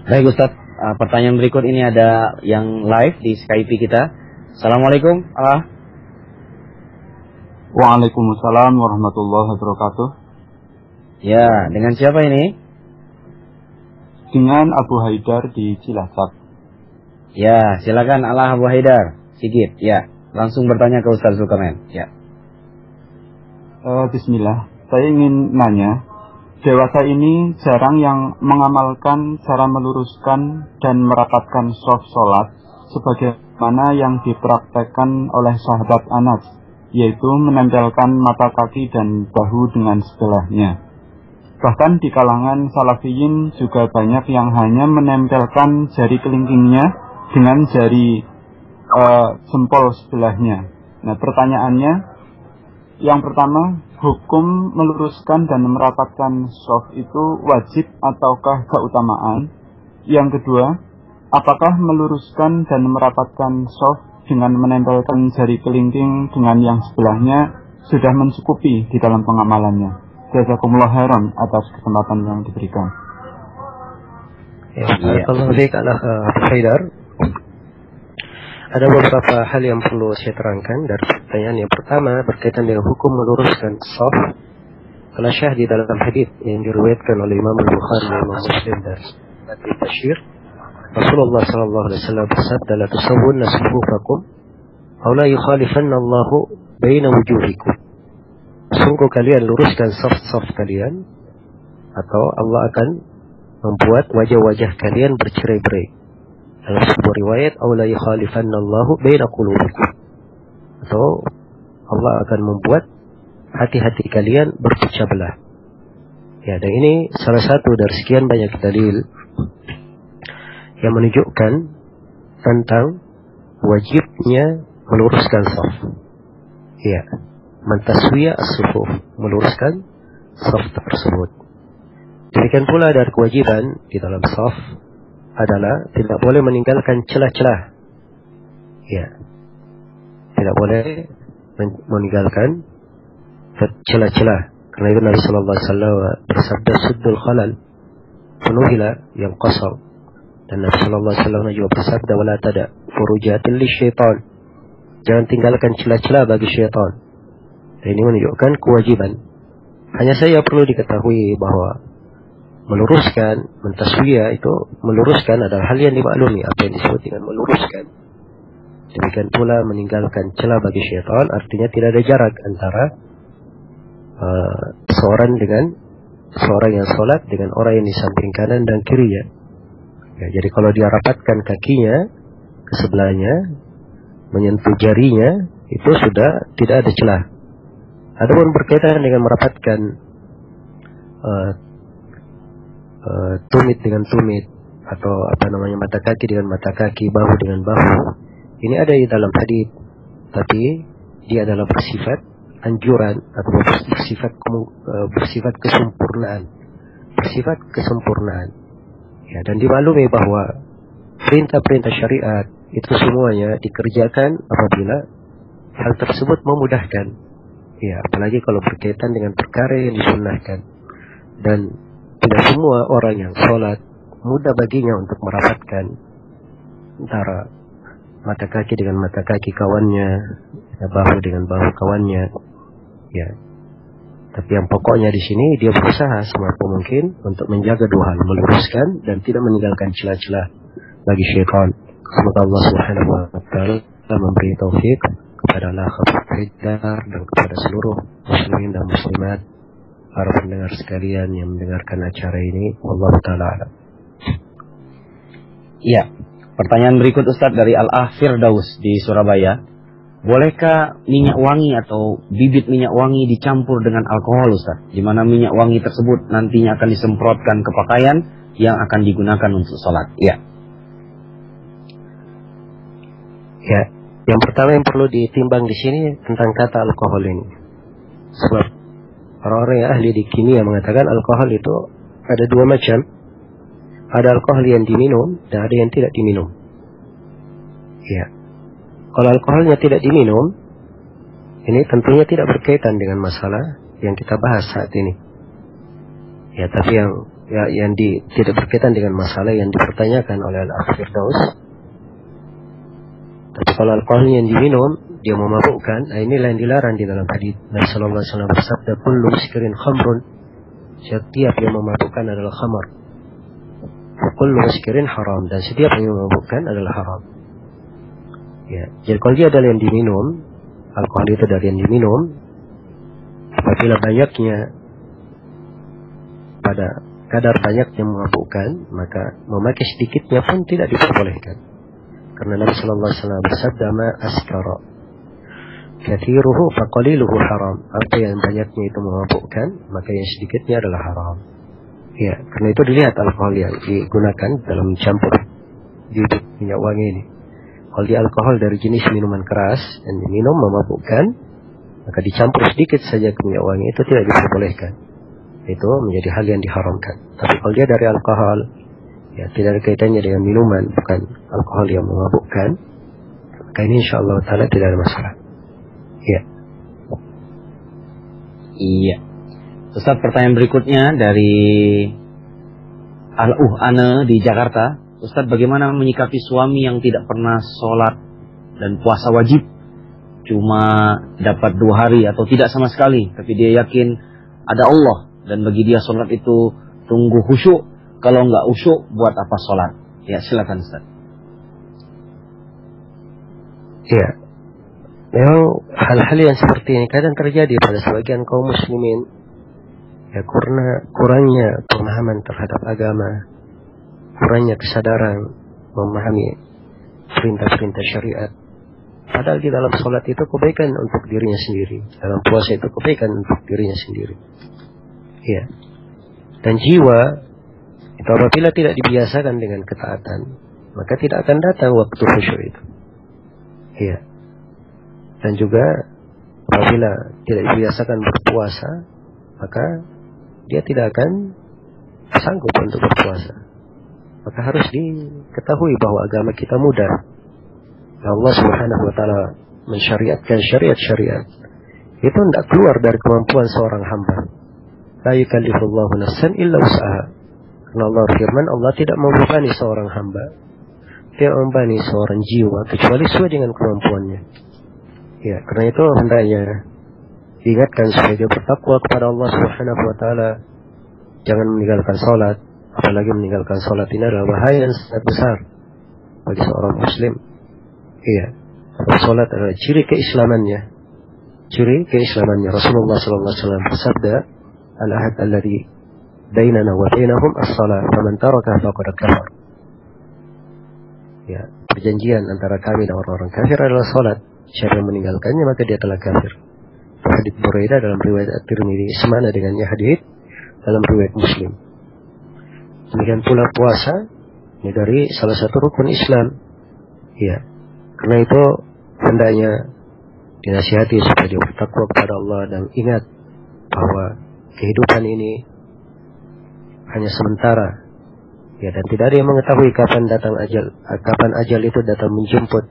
Baik Ustaz, pertanyaan berikut ini ada yang live di Skype kita. Assalamualaikum. Waalaikumsalam warahmatullahi wabarakatuh. Ya, dengan siapa ini? Dengan Abu Haidar di Cilacap. Ya, silakan Abu Haidar. Sigit, ya. Langsung bertanya ke Ustaz Zulkarnain. Ya. Bismillah. Saya ingin nanya, dewasa ini jarang yang mengamalkan cara meluruskan dan merapatkan shaf sholat sebagaimana yang dipraktekkan oleh sahabat Anas, yaitu menempelkan mata kaki dan bahu dengan sebelahnya. Bahkan di kalangan salafiyin juga banyak yang hanya menempelkan jari kelingkingnya dengan jari jempol sebelahnya. Nah, pertanyaannya, yang pertama, hukum meluruskan dan merapatkan shaf itu wajib ataukah keutamaan? Yang kedua, apakah meluruskan dan merapatkan shaf dengan menempelkan jari kelingking dengan yang sebelahnya sudah mencukupi di dalam pengamalannya? Jazakumullah khairan atas kesempatan yang diberikan. Ya, kalau baik Abu Haidar, ada beberapa hal yang perlu saya terangkan dari pertanyaan yang pertama berkaitan dengan hukum meluruskan shaf. Karena syah di dalam hadis yang diriwayatkan oleh Imam Al-Bukhari dan Imam Muslim dari Abi Bashir, Rasulullah sallallahu alaihi wasallam bersabda, "La tusawwunna sufufakum aw la yukhalifanna Allahu baina wujuhikum." Sungguh kalian luruskan saf-saf kalian, atau Allah akan membuat wajah-wajah kalian bercerai-berai. Dalam sebuah riwayat, "Aw la yukhalifanna Allahu baina qulubikum." atau Allah akan membuat hati-hati kalian berpecah belah. Ya, dan ini salah satu dari sekian banyak dalil yang menunjukkan tentang wajibnya meluruskan saf. Ya, mentaswiyah as-sufuf, meluruskan saf tersebut. Demikian pula dari kewajiban di dalam saf adalah tidak boleh meninggalkan celah-celah. Ya, tidak boleh meninggalkan celah-celah. Karena itu Nabi Sallallahu Alaihi Wasallam bersabda suddul khalal, penuhilah yang kosong. Dan Nabi Sallallahu Alaihi Wasallam juga bersabda wala tada furujatil lisyaitan, jangan tinggalkan celah-celah bagi syaitan. Dan ini menunjukkan kewajiban. Hanya saja perlu diketahui bahwa meluruskan, mentaswiyah itu meluruskan adalah hal yang dimaklumi, apa yang disebut dengan meluruskan. Demikian pula meninggalkan celah bagi syaitan, artinya tidak ada jarak antara seorang yang sholat dengan orang yang di samping kanan dan kirinya. Ya, jadi kalau dia rapatkan kakinya ke sebelahnya, menyentuh jarinya, itu sudah tidak ada celah. Adapun berkaitan dengan merapatkan tumit dengan tumit, atau mata kaki dengan mata kaki, bahu dengan bahu, ini ada di dalam hadis, tapi dia adalah bersifat anjuran atau bersifat kesempurnaan. Ya, dan dimaklumi bahwa perintah-perintah syariat itu semuanya dikerjakan apabila hal tersebut memudahkan. Ya, apalagi kalau berkaitan dengan perkara yang disunnahkan. Dan tidak semua orang yang sholat mudah baginya untuk merapatkan antara mata kaki dengan mata kaki kawannya, bahu dengan bahu kawannya. Ya, tapi yang pokoknya di sini dia berusaha semampu mungkin untuk menjaga dua hal, meluruskan dan tidak meninggalkan celah-celah bagi syaitan. Semoga Allah Subhanahu wa taala memberi taufik kepada al-akhwat Haidar dan kepada seluruh muslimin dan muslimat, para pendengar sekalian yang mendengarkan acara ini. Wallahu taala a'lam. Iya, pertanyaan berikut Ustadz dari Al-Ah Firdaus di Surabaya. Bolehkah minyak wangi atau bibit minyak wangi dicampur dengan alkohol, Ustaz? Di mana minyak wangi tersebut nantinya akan disemprotkan ke pakaian yang akan digunakan untuk sholat. Ya. Ya, yang pertama yang perlu ditimbang di sini tentang kata alkohol ini. Sebab orang-orang yang ahli di kimia mengatakan alkohol itu ada dua macam. Ada alkohol yang diminum dan ada yang tidak diminum. Ya. Kalau alkoholnya tidak diminum, ini tentunya tidak berkaitan dengan masalah yang kita bahas saat ini. Ya, tapi yang tidak berkaitan dengan masalah yang dipertanyakan oleh Al-Akh Firdaus. Tapi kalau alkoholnya yang diminum, dia memabukkan, nah inilah yang dilarang di dalam hadis. Nabi Sallallahu Alaihi Wasallam bersabda, "Kullu muskirin khamrun." Setiap yang memabukkan adalah khamar. Kullu muskirin haram, dan setiap yang memabukkan adalah haram. Ya, jadi kalau dia adalah yang diminum, alkohol itu dari yang diminum, apabila banyaknya pada kadar banyaknya memabukkan, maka memakai sedikitnya pun tidak diperbolehkan. Karena Nabi Sallallahu Alaihi Wasallam bersabda, "Ma askara kathiruhu faqaliluhu haram." Apa yang banyaknya itu memabukkan, maka yang sedikitnya adalah haram. Ya, karena itu dilihat alkohol yang digunakan dalam campur bibit minyak wangi ini. Kalau di alkohol dari jenis minuman keras dan diminum memabukkan, maka dicampur sedikit saja ke minyak wangi, itu tidak diperbolehkan. Itu menjadi hal yang diharamkan. Tapi kalau dia dari alkohol, ya tidak ada kaitannya dengan minuman, bukan alkohol yang memabukkan, maka ini insyaAllah ta'ala tidak ada masalah. Ya. Iya. Ustaz, pertanyaan berikutnya dari Al-Ane di Jakarta. Ustaz, bagaimana menyikapi suami yang tidak pernah sholat dan puasa wajib, cuma dapat 2 hari atau tidak sama sekali, tapi dia yakin ada Allah, dan bagi dia sholat itu tunggu khusyuk, kalau nggak khusyuk buat apa sholat? Ya, silakan Ustaz. Ya, memang hal-hal yang seperti ini kadang terjadi pada sebagian kaum muslimin, ya, karena kurangnya pemahaman terhadap agama, kurangnya kesadaran memahami perintah-perintah syariat. Padahal di dalam sholat itu kebaikan untuk dirinya sendiri. Dalam puasa itu kebaikan untuk dirinya sendiri. Ya. Dan jiwa itu apabila tidak dibiasakan dengan ketaatan, maka tidak akan datang waktu khusyuk itu. Ya. Dan juga apabila tidak dibiasakan berpuasa, maka dia tidak akan sanggup untuk berpuasa. Maka harus diketahui bahwa agama kita mudah. Allah Subhanahu wa taala mensyariatkan syariat-syariat itu tidak keluar dari kemampuan seorang hamba. La yukallifullahu nafsan illa wus'aha. Karena Allah firman, Allah tidak membebani seorang hamba, tidak membebani seorang jiwa kecuali sesuai dengan kemampuannya. Ya, karena itu hendaknya diingatkan supaya dia bertakwa kepada Allah Subhanahu wa taala. Jangan meninggalkan salat, apalagi meninggalkan salat ini adalah bahaya yang sangat besar bagi seorang muslim. Iya, salat adalah ciri keislamannya. Ciri keislamannya. Rasulullah sallallahu alaihi wasallam bersabda, "Al-ahad alladhi bainana wa bainahum as-salat, faman tarakaha faqad kafar." Ya, perjanjian antara kami dan orang-orang kafir adalah salat. Siapa yang meninggalkannya maka dia telah kafir. Hadits Buraidah dalam riwayat At-Tirmidzi semana dengannya hadits dalam riwayat Muslim. Demikian pula puasa, ini dari salah satu rukun Islam. Ya, karena itu hendaknya dinasihati supaya dia bertakwa kepada Allah dan ingat bahwa kehidupan ini hanya sementara. Ya, dan tidak ada yang mengetahui kapan datang ajal, kapan ajal itu datang menjemput.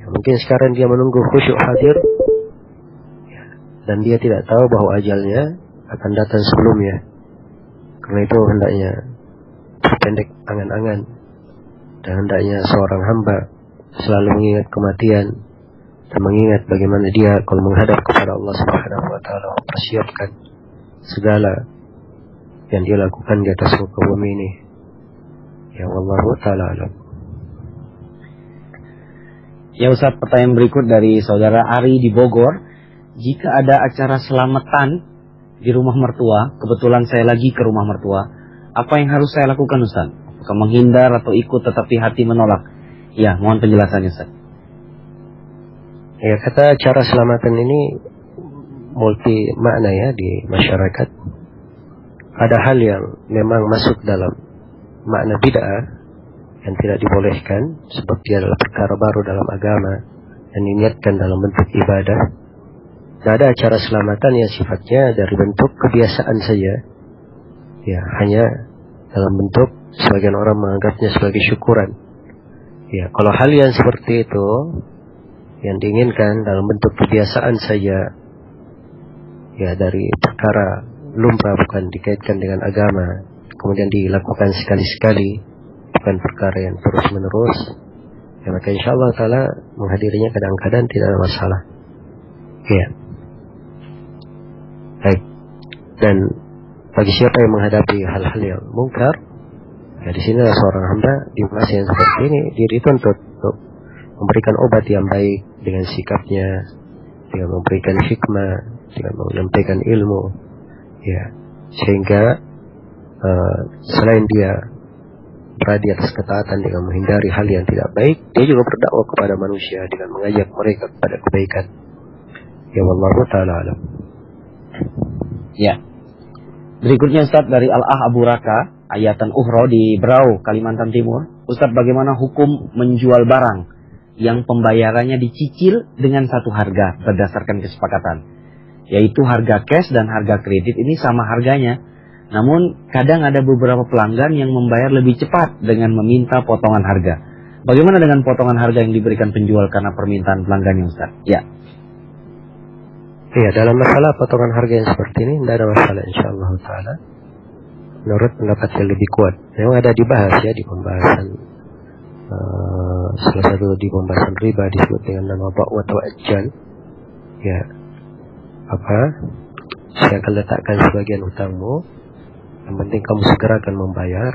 Ya, mungkin sekarang dia menunggu khusyuk hadir, ya, dan dia tidak tahu bahwa ajalnya akan datang sebelumnya. Karena itu hendaknya pendek angan-angan, dan hendaknya seorang hamba selalu mengingat kematian dan mengingat bagaimana dia kalau menghadap kepada Allah Subhanahu wa taala mempersiapkan segala yang dia lakukan di atas muka bumi ini. Ya wallahu taala alam. Ya Ustaz, pertanyaan berikut dari saudara Ari di Bogor. Jika ada acara selamatan di rumah mertua, kebetulan saya lagi ke rumah mertua, apa yang harus saya lakukan Ustaz? Apakah menghindar atau ikut tetapi hati menolak? Ya, mohon penjelasannya Ustaz. Ya, kata acara selamatan ini multi makna ya di masyarakat. Ada hal yang memang masuk dalam makna bid'ah yang tidak dibolehkan sebab dia adalah perkara baru dalam agama dan diniatkan dalam bentuk ibadah. Dan ada acara selamatan yang sifatnya dari bentuk kebiasaan saja. Ya, hanya dalam bentuk sebagian orang menganggapnya sebagai syukuran. Ya, kalau hal yang seperti itu yang diinginkan dalam bentuk kebiasaan saja, ya dari perkara lumrah bukan dikaitkan dengan agama, kemudian dilakukan sekali-sekali, bukan perkara yang terus-menerus, ya maka insyaallah taala menghadirinya kadang-kadang tidak ada masalah. Ya. Baik. Dan bagi siapa yang menghadapi hal-hal yang mungkar, ya di sini seorang hamba di masa yang seperti ini dia dituntut untuk memberikan obat yang baik dengan sikapnya, dengan memberikan hikmah, dengan menyampaikan ilmu, ya sehingga selain dia berada di atas ketaatan dengan menghindari hal yang tidak baik, dia juga berdakwah kepada manusia dengan mengajak mereka kepada kebaikan. Ya wallahu taala alam. Ya. Berikutnya Ustaz dari Al-Ah Abu Raka, Ayatan Uhro di Berau, Kalimantan Timur. Ustaz, bagaimana hukum menjual barang yang pembayarannya dicicil dengan satu harga berdasarkan kesepakatan, yaitu harga cash dan harga kredit ini sama harganya. Namun kadang ada beberapa pelanggan yang membayar lebih cepat dengan meminta potongan harga. Bagaimana dengan potongan harga yang diberikan penjual karena permintaan pelanggannya Ustaz? Ya. Ya, dalam masalah potongan harga yang seperti ini tidak ada masalah insyaallah taala. Menurut pendapat yang lebih kuat, memang ada dibahas ya di pembahasan salah satu di pembahasan riba disebut dengan nama ba'wa atau ajal. Ya, apa? Saya akan letakkan sebagian hutangmu, yang penting kamu segera akan membayar.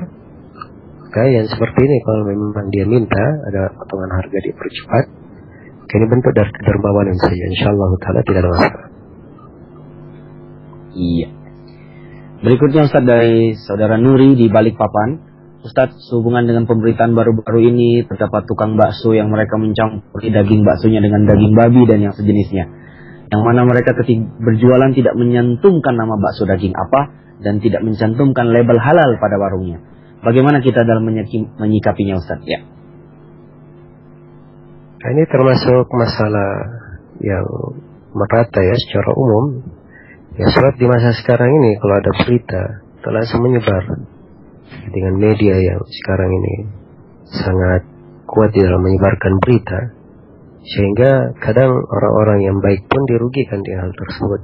Maka yang seperti ini kalau memang dia minta ada potongan harga dipercepat, ini bentuk dari kedermawanan saja, insyaallah taala tidak ada masalah. Iya. Berikutnya Ustaz dari saudara Nuri di Balikpapan. Ustadz, sehubungan dengan pemberitaan baru-baru ini terdapat tukang bakso yang mereka mencampuri daging baksonya dengan daging babi dan yang sejenisnya, yang mana mereka ketika berjualan tidak menyantumkan nama bakso daging apa dan tidak mencantumkan label halal pada warungnya. Bagaimana kita dalam menyikapinya, Ustadz? Ya. Nah, ini termasuk masalah yang merata ya secara umum. Ya, sebab di masa sekarang ini kalau ada berita telah langsung menyebar dengan media yang sekarang ini sangat kuat di dalam menyebarkan berita, sehingga kadang orang-orang yang baik pun dirugikan di hal tersebut.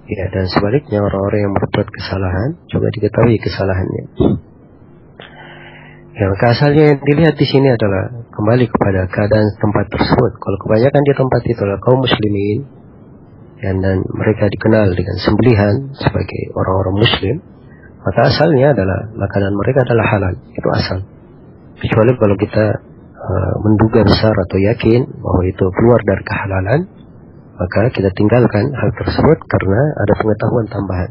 Ya, dan sebaliknya orang-orang yang berbuat kesalahan coba diketahui kesalahannya. Yang asalnya yang dilihat di sini adalah kembali kepada keadaan tempat tersebut. Kalau kebanyakan di tempat itu adalah kaum muslimin dan mereka dikenal dengan sembelihan sebagai orang-orang muslim, maka asalnya adalah makanan mereka adalah halal, itu asal. Kecuali kalau kita menduga besar atau yakin bahwa itu keluar dari kehalalan, maka kita tinggalkan hal tersebut karena ada pengetahuan tambahan.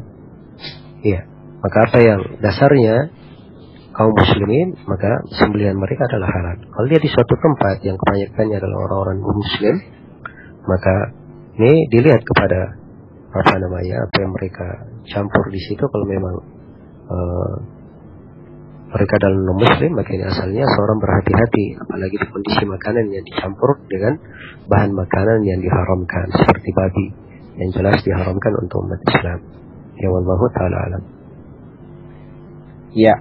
Iya, maka apa yang dasarnya kaum muslimin, maka sembelihan mereka adalah halal. Kalau dia di suatu tempat yang kebanyakannya adalah orang-orang muslim, maka ini dilihat kepada apa yang mereka campur di situ. Kalau memang mereka adalah non-muslim, maka ini asalnya seorang berhati-hati, apalagi di kondisi makanan yang dicampur dengan bahan makanan yang diharamkan seperti babi, yang jelas diharamkan untuk umat Islam. Ya, wallahu ta'ala alam. Ya.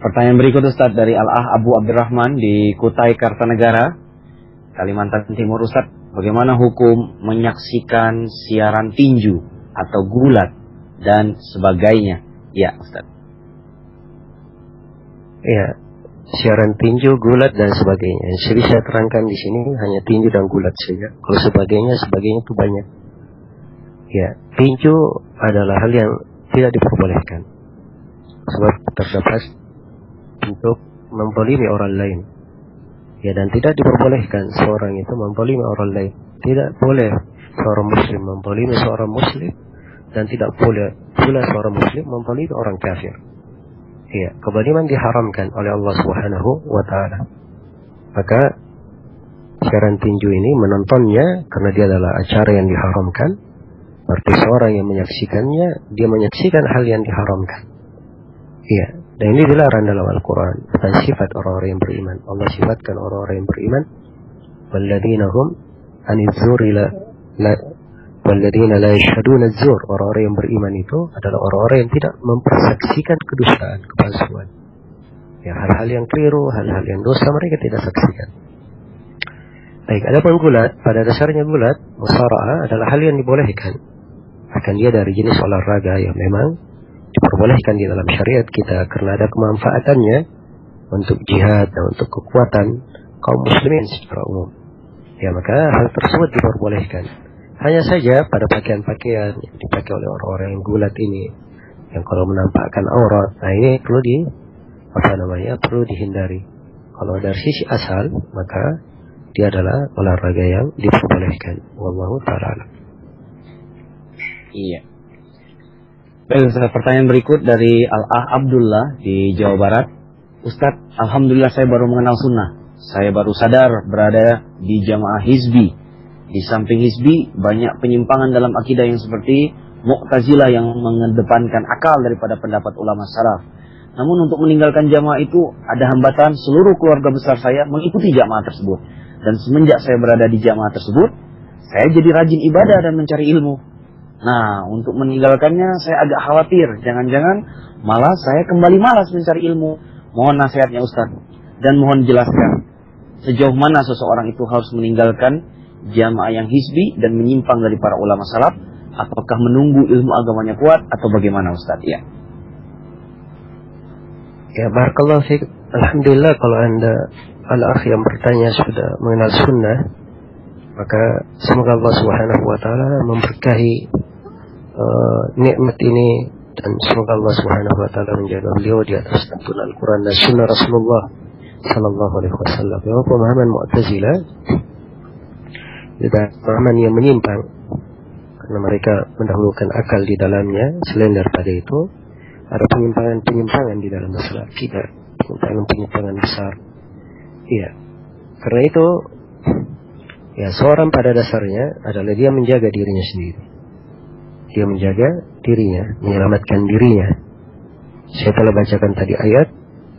Pertanyaan berikut, Ustadz, dari Al-Ah Abu Abdurrahman di Kutai Kartanegara, Kalimantan Timur. Ustadz, bagaimana hukum menyaksikan siaran tinju atau gulat dan sebagainya? Ya, Ustaz. Ya, siaran tinju, gulat dan sebagainya. Yang saya terangkan di sini hanya tinju dan gulat saja. Kalau sebagainya itu banyak. Ya, tinju adalah hal yang tidak diperbolehkan. Sebab terdapat untuk membolimi orang lain. Ya, dan tidak diperbolehkan seorang itu membolimi orang lain. Tidak boleh seorang muslim membolimi seorang muslim, dan tidak boleh pula seorang muslim membolimi orang kafir. Ya, kezaliman diharamkan oleh Allah Subhanahu wa taala. Maka siaran tinju ini menontonnya karena dia adalah acara yang diharamkan. Berarti seorang yang menyaksikannya, dia menyaksikan hal yang diharamkan. Iya, dan ini dilarang dalam Al-Quran. Bukan sifat orang-orang yang beriman. Allah sifatkan orang-orang yang beriman, walladzina hum anizuri walladzina la yashhaduna az-zur. Orang-orang yang beriman itu adalah orang-orang yang tidak mempersaksikan kedustaan, kepalsuan. Ya, hal-hal yang keliru, hal-hal yang dosa mereka tidak saksikan. Baik, adapun gulat, pada dasarnya gulat, musara'ah adalah hal yang dibolehkan. Akan dia dari jenis olahraga yang memang diperbolehkan di dalam syariat kita karena ada kemanfaatannya untuk jihad dan untuk kekuatan kaum muslimin secara umum. Ya, maka hal tersebut diperbolehkan. Hanya saja pada pakaian-pakaian yang dipakai oleh orang-orang yang gulat ini, yang kalau menampakkan aurat, nah ini perlu dihindari. Kalau dari sisi asal, maka dia adalah olahraga yang diperbolehkan. Wallahu ta'ala. Iya. Baik, Ustaz, pertanyaan berikut dari Al-Ah Abdullah di Jawa Barat. Ustadz, alhamdulillah saya baru mengenal sunnah. Saya baru sadar berada di jamaah hizbi. Di samping hizbi, banyak penyimpangan dalam akidah yang seperti Mu'tazilah yang mengedepankan akal daripada pendapat ulama salaf. Namun untuk meninggalkan jamaah itu ada hambatan. Seluruh keluarga besar saya mengikuti jamaah tersebut. Dan semenjak saya berada di jamaah tersebut, saya jadi rajin ibadah dan mencari ilmu. Nah, untuk meninggalkannya saya agak khawatir. Jangan-jangan malah saya kembali malas mencari ilmu. Mohon nasihatnya Ustaz. Dan mohon jelaskan sejauh mana seseorang itu harus meninggalkan jamaah yang hizbi dan menyimpang dari para ulama salaf. Apakah menunggu ilmu agamanya kuat atau bagaimana Ustaz? Ya. Ya, barakallahu fiik. Alhamdulillah kalau Anda al-akh yang bertanya sudah mengenal sunnah, maka semoga Allah Subhanahu wa taala memberkahi nikmat ini, dan semoga Allah Subhanahu wa taala menjaga beliau di atas tuntunan Al-Quran dan sunnah Rasulullah sallallahu alaihi wasallam. Ya, pemahaman Mu'tazilah dan pemahaman yang menyimpang karena mereka mendahulukan akal di dalamnya. Selain daripada itu ada penyimpangan-penyimpangan di dalam masalah akidah, penyimpangan besar. Iya. Karena itu, ya seorang pada dasarnya adalah dia menjaga dirinya sendiri. Dia menjaga dirinya, menyelamatkan dirinya. Saya telah bacakan tadi ayat,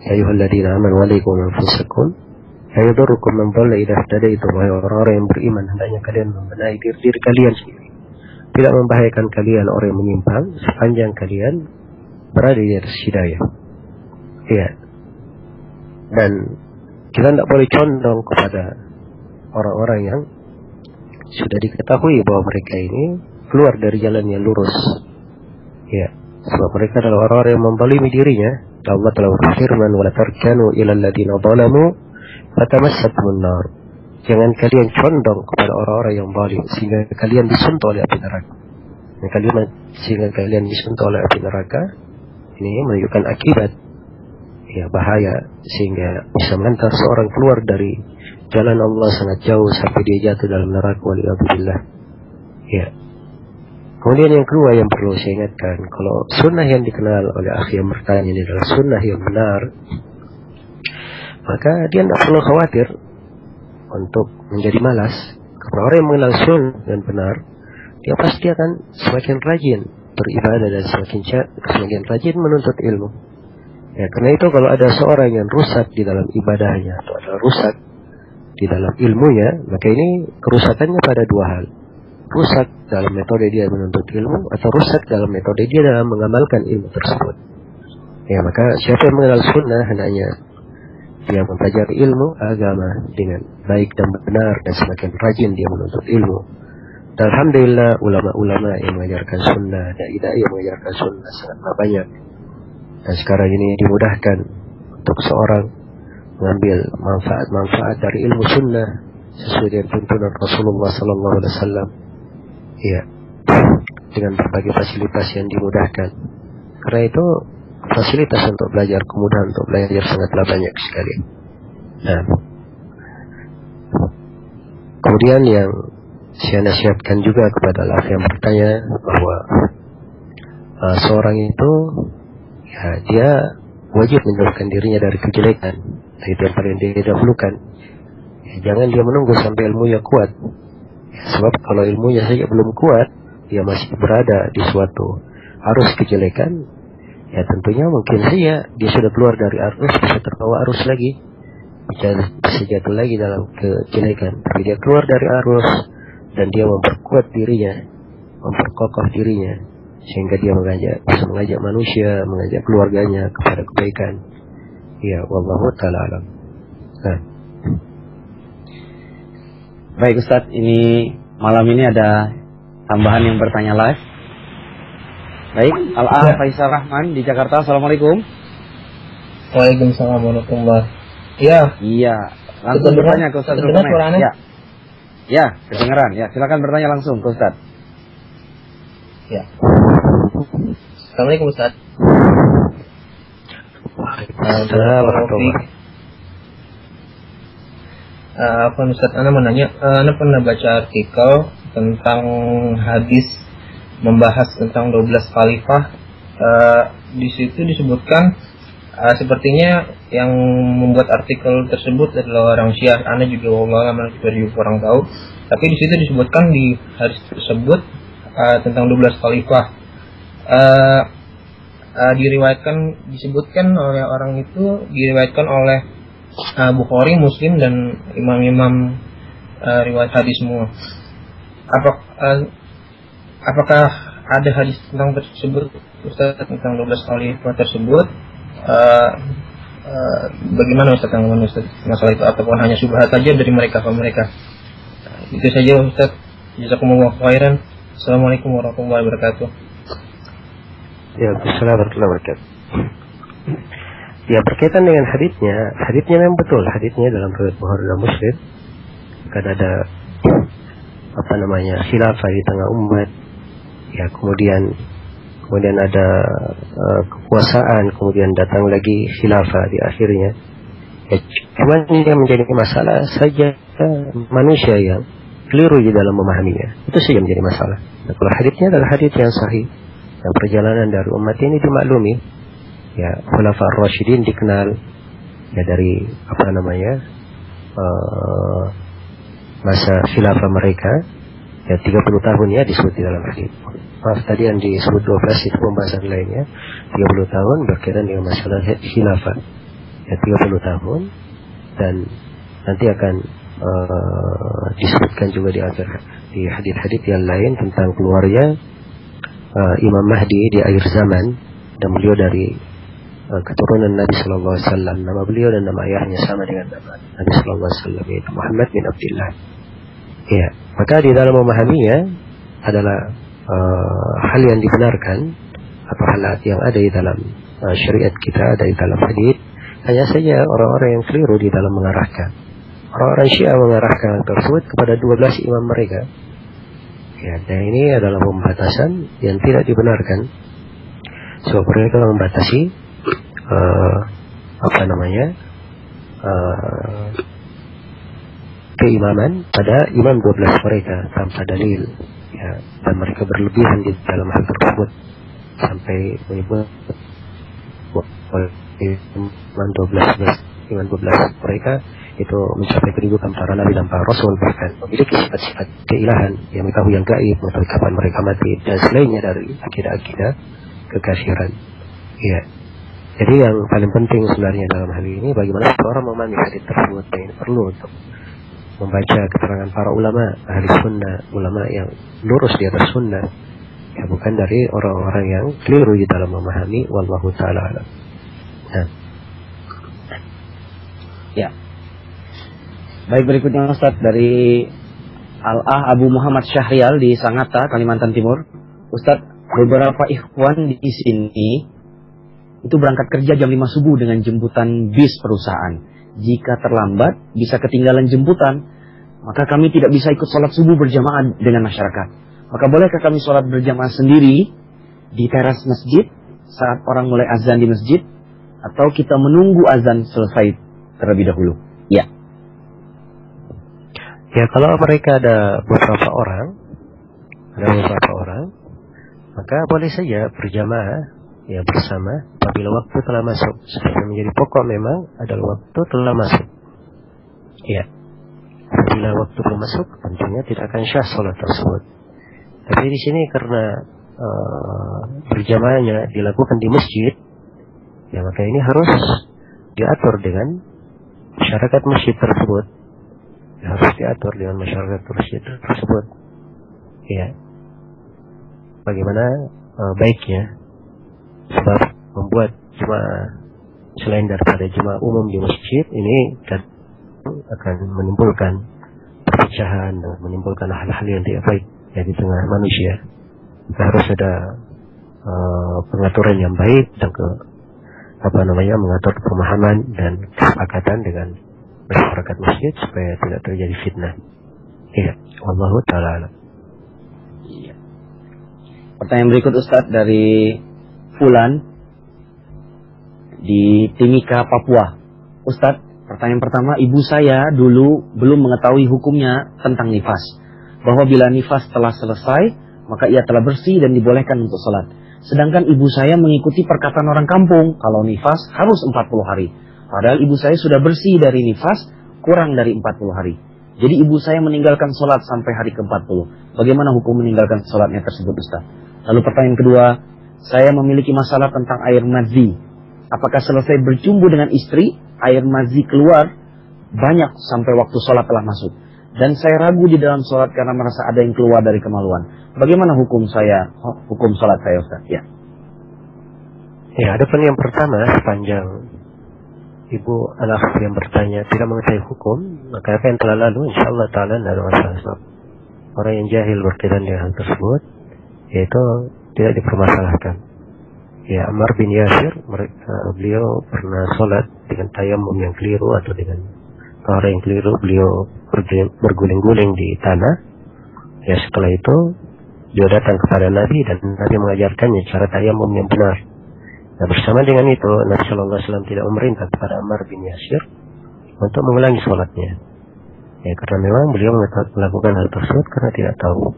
ya ayyuhalladzina amanu alaikum anfusakum la yadurrukum man dhalla idza ihtadaytum, wahai orang-orang yang beriman, hendaknya kalian membenahi diri kalian sendiri. Tidak membahayakan kalian orang yang menyimpang sepanjang kalian berada di atas hidayah. Iya. Dan kita tidak boleh condong kepada orang-orang yang sudah diketahui bahwa mereka ini keluar dari jalan yang lurus. Ya, sebab mereka adalah orang-orang yang menzalimi dirinya. Allah telah berfirman, "Wa la tarkanu ilal ladzina zalamu fatamassakumun nar." Jangan kalian condong kepada orang-orang yang zalim sehingga kalian disentuh oleh api neraka. Sehingga kalian disentuh oleh api neraka. Ini menunjukkan akibat ya bahaya, sehingga bisa mengantar seorang keluar dari jalan Allah sangat jauh sampai dia jatuh dalam neraka, waliyadzubillah. Ya. Kemudian yang kedua yang perlu saya ingatkan, kalau sunnah yang dikenal oleh akhi yang bertanya ini adalah sunnah yang benar, maka dia tidak perlu khawatir untuk menjadi malas. Karena orang yang mengenal sunnah yang benar, dia pasti akan semakin rajin beribadah dan semakin rajin menuntut ilmu. Ya, karena itu kalau ada seorang yang rusak di dalam ibadahnya atau ada rusak di dalam ilmunya, maka ini kerusakannya pada dua hal. Rusak dalam metode dia menuntut ilmu, atau rusak dalam metode dia dalam mengamalkan ilmu tersebut. Ya, maka siapa yang mengenal sunnah hendaknya dia mempelajari ilmu agama dengan baik dan benar, dan semakin rajin dia menuntut ilmu. Dan alhamdulillah ulama-ulama yang mengajarkan sunnah, dai-dai yang mengajarkan sunnah sangatlah banyak. Dan sekarang ini dimudahkan untuk seorang mengambil manfaat-manfaat dari ilmu sunnah sesuai dengan tuntunan Rasulullah Sallallahu Alaihi Wasallam. Ya, dengan berbagai fasilitas yang dimudahkan. Karena itu fasilitas untuk belajar, kemudahan untuk belajar sangatlah banyak sekali. Nah, kemudian yang saya nasihatkan juga kepada laki yang bertanya bahwa seorang itu ya dia wajib menjauhkan dirinya dari kejelekan. Itu yang paling dia dahulukan. Ya, jangan dia menunggu sampai ilmunya kuat. Ya, sebab kalau ilmunya saja belum kuat, dia masih berada di suatu arus kejelekan. Ya tentunya mungkin saja dia sudah keluar dari arus, bisa terbawa arus lagi, bisa jatuh lagi dalam kejelekan. Tapi dia keluar dari arus dan dia memperkuat dirinya, memperkokoh dirinya, sehingga dia bisa mengajak manusia, mengajak keluarganya kepada kebaikan. Ya, wallahu ta'ala alam. Nah. Baik Ustadz, ini malam ini ada tambahan yang bertanya live. Baik, Al-Ah Faisal Rahman di Jakarta. Assalamualaikum. Waalaikumsalam warahmatullahi. Ya. Iya, langsung bertanya ke Ustadz Zulkarnain. Ya. Ya, kedengaran. Ya, silakan bertanya langsung ke Ustadz. Ya. Assalamualaikum Ustadz. Waalaikumsalam. Apa Ustadz, Ana mau nanya, Ana pernah baca artikel tentang hadis membahas tentang 12 khalifah. Di situ disebutkan sepertinya yang membuat artikel tersebut adalah orang Syiah. Ana juga wallah juga kurang tahu. Tapi di situ disebutkan di hadis tersebut tentang 12 khalifah. Disebutkan oleh orang itu, diriwayatkan oleh Bukhari, Muslim, dan imam-imam riwayat hadis semua. Apakah ada hadis tentang tersebut, Ustaz, tentang 12 khalifah tersebut? Bagaimana Ustaz tanggapan Ustaz masalah itu, ataupun hanya syubhat saja dari mereka ke mereka? Itu saja Ustaz. Jazakumullah khairan. Assalamualaikum warahmatullahi wabarakatuh. Ya, assalamualaikum warahmatullahi wabarakatuh. Ya, berkaitan dengan haditsnya memang betul. Haditsnya dalam riwayat Bukhari dan Muslim kan ada khilafah di tengah umat. Ya, kemudian ada kekuasaan, kemudian datang lagi khilafah di akhirnya. Ya, cuma yang menjadi masalah saja manusia yang keliru di dalam memahaminya. Itu saja menjadi masalah. Nah, kalau haditsnya adalah hadits yang sahih, yang perjalanan dari umat ini dimaklumi, Ya, Khulafa ar-Rasyidin dikenal ya dari masa khilafah mereka ya 30 tahun ya disebut di dalam hadis. Maaf tadi yang disebut 12 itu pembahasan lainnya. 30 tahun berkaitan dengan masalah khilafah. Ya 30 tahun dan nanti akan disebutkan juga di akhir di hadis-hadis yang lain tentang keluarnya Imam Mahdi di akhir zaman, dan beliau dari keturunan Nabi Sallallahu Alaihi Wasallam. Nama beliau dan nama ayahnya sama dengan nama Nabi Sallallahu Alaihi Wasallam, yaitu Muhammad bin Abdullah. Ya, maka di dalam memahaminya adalah hal yang dibenarkan atau hal yang ada di dalam syariat kita, ada di dalam hadis. Hanya saja orang-orang yang keliru di dalam mengarahkan. Orang-orang Syiah mengarahkan tersebut kepada 12 imam mereka. Ya, dan ini adalah pembatasan yang tidak dibenarkan. Sebab mereka membatasi keimaman pada imam 12 mereka tanpa dalil. Ya, dan mereka berlebihan di dalam hal tersebut sampai menyebut imam 12 mereka itu mencapai kedudukan para nabi dan para rasul, bahkan memiliki sifat-sifat keilahan yang mengetahui yang gaib, mengetahui kapan mereka mati dan selainnya dari akidah-akidah kekafiran. Ya. Jadi yang paling penting sebenarnya dalam hal ini bagaimana seorang memahami hadis tersebut, dan ini perlu untuk membaca keterangan para ulama ahli sunnah, ulama yang lurus di atas sunnah, ya, bukan dari orang-orang yang keliru di dalam memahami. Wallahu ta'ala alam. Nah. Ya. Baik, berikutnya Ustaz dari Al-Ah Abu Muhammad Syahrial di Sangatta, Kalimantan Timur. Ustaz, beberapa ikhwan di sini itu berangkat kerja jam 5 subuh dengan jemputan bis perusahaan. Jika terlambat, bisa ketinggalan jemputan, maka kami tidak bisa ikut sholat subuh berjamaah dengan masyarakat. Maka bolehkah kami sholat berjamaah sendiri di teras masjid saat orang mulai azan di masjid, atau kita menunggu azan selesai terlebih dahulu? Ya. Ya, kalau mereka ada beberapa orang, maka boleh saja berjamaah ya bersama apabila waktu telah masuk. Seperti menjadi pokok memang adalah waktu telah masuk. Ya. Apabila waktu belum masuk, tentunya tidak akan syah salat tersebut. Tapi di sini karena berjamaahnya dilakukan di masjid, ya maka ini harus diatur dengan masyarakat masjid tersebut. Harus diatur dengan masyarakat tersebut. Ya. Bagaimana baiknya? Sebab membuat jemaah selain daripada jemaah umum di masjid ini akan menimbulkan perpecahan dan menimbulkan hal-hal yang tidak baik ya di tengah manusia. Harus ada pengaturan yang baik dan mengatur pemahaman dan kesepakatan dengan masyarakat masjid supaya tidak terjadi fitnah. Iya, wallahu ta'ala. Iya. Pertanyaan berikut Ustaz dari Fulan di Timika, Papua. Ustaz, pertanyaan pertama, ibu saya dulu belum mengetahui hukumnya tentang nifas, bahwa bila nifas telah selesai maka ia telah bersih dan dibolehkan untuk sholat. Sedangkan ibu saya mengikuti perkataan orang kampung kalau nifas harus 40 hari. Padahal ibu saya sudah bersih dari nifas kurang dari 40 hari. Jadi ibu saya meninggalkan sholat sampai hari ke-40. Bagaimana hukum meninggalkan sholatnya tersebut, Ustaz? Lalu pertanyaan kedua, saya memiliki masalah tentang air madzi. Apakah selesai bercumbu dengan istri, air madzi keluar banyak sampai waktu sholat telah masuk? Dan saya ragu di dalam sholat karena merasa ada yang keluar dari kemaluan. Bagaimana hukum sholat saya, Ustaz? Ya. Ya, ada yang pertama, sepanjang ibu anak yang bertanya tidak mengetahui hukum, maka apa yang telah lalu insyaallah ta'ala tidak ada masalah. Orang yang jahil berkaitan dengan hal tersebut, yaitu tidak dipermasalahkan. Ya, Ammar bin Yasir, beliau pernah sholat dengan tayamum yang keliru atau dengan cara yang keliru, beliau berguling-guling di tanah. Ya, setelah itu beliau datang kepada Nabi dan Nabi mengajarkannya cara tayamum yang benar. Nah, bersama dengan itu Nabi Sallallahu Alaihi Wasallam tidak memerintah kepada Ammar bin Yasir untuk mengulangi sholatnya. Ya, karena memang beliau melakukan hal tersebut karena tidak tahu.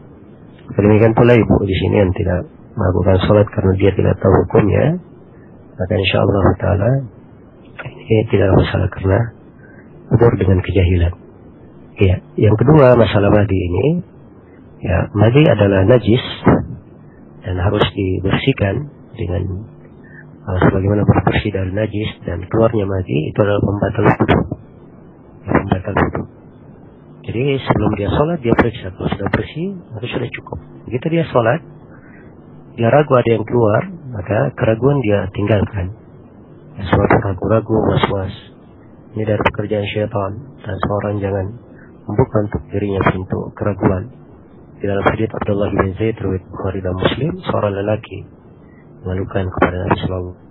Demikian pula ibu di sini yang tidak melakukan sholat karena dia tidak tahu hukumnya, maka insyaallah taala ini tidak masalah karena udur dengan kejahilan. Ya, yang kedua masalah madi ini, ya, madi adalah najis dan harus dibersihkan dengan sebagaimana bersih dari najis, dan keluarnya madi itu adalah pembatal wudu. Pembatal wudu. Jadi sebelum dia sholat dia periksa, kalau sudah bersih itu sudah cukup. Begitu dia sholat, dia ragu ada yang keluar, maka keraguan dia tinggalkan. Suatu ragu-ragu, was-was, ini dari pekerjaan syaitan, dan seorang jangan membuka untuk dirinya pintu keraguan. Di dalam hadits Abdullah bin Zaid riwayat Bukhari dan Muslim, seorang lelaki mengeluhkan kepada Nabi sallallahu alaihi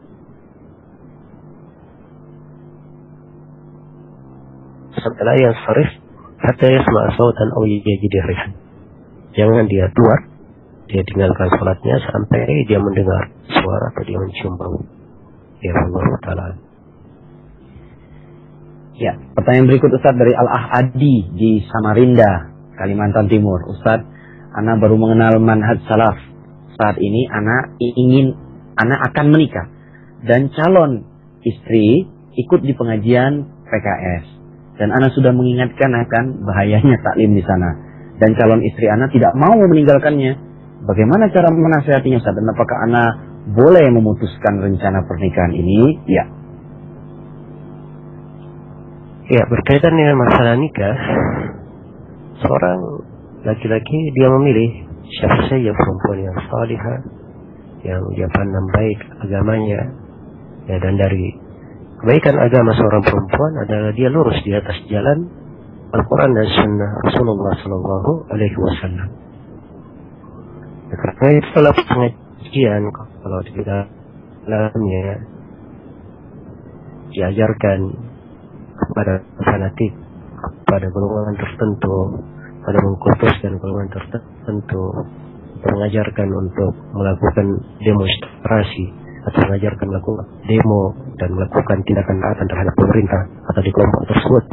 wasallam, "La yansarif hatta yasma'a sautan aw yajida rihan." Jangan dia keluar, dia tinggalkan salatnya sampai dia mendengar suara atau dia mencium bau. Ya Allah Ta'ala. Ya, pertanyaan berikut Ustaz dari Al-Ahadi di Samarinda, Kalimantan Timur. Ustaz, ana baru mengenal manhaj salaf. Saat ini ana akan menikah dan calon istri ikut di pengajian PKS. Dan ana sudah mengingatkan akan bahayanya taklim di sana. Dan calon istri ana tidak mau meninggalkannya. Bagaimana cara menasihatinya Ustaz? Dan apakah ana boleh memutuskan rencana pernikahan ini? Ya. Ya, berkaitan dengan masalah nikah, seorang laki-laki dia memilih siapa saja perempuan yang salihah, yang dia pandang baik agamanya, ya, dan dari kebaikan agama seorang perempuan adalah dia lurus di atas jalan Al-Quran dan Sunnah Rasulullah Sallallahu Alaihi Wasallam. Karena itulah pengajian kalau di dalamnya diajarkan kepada fanatik, pada golongan tertentu, pada mengkultuskan golongan tertentu, mengajarkan untuk melakukan demonstrasi atau mengajarkan melakukan demo dan melakukan tindakan taatan terhadap pemerintah atau di kelompok tersebut,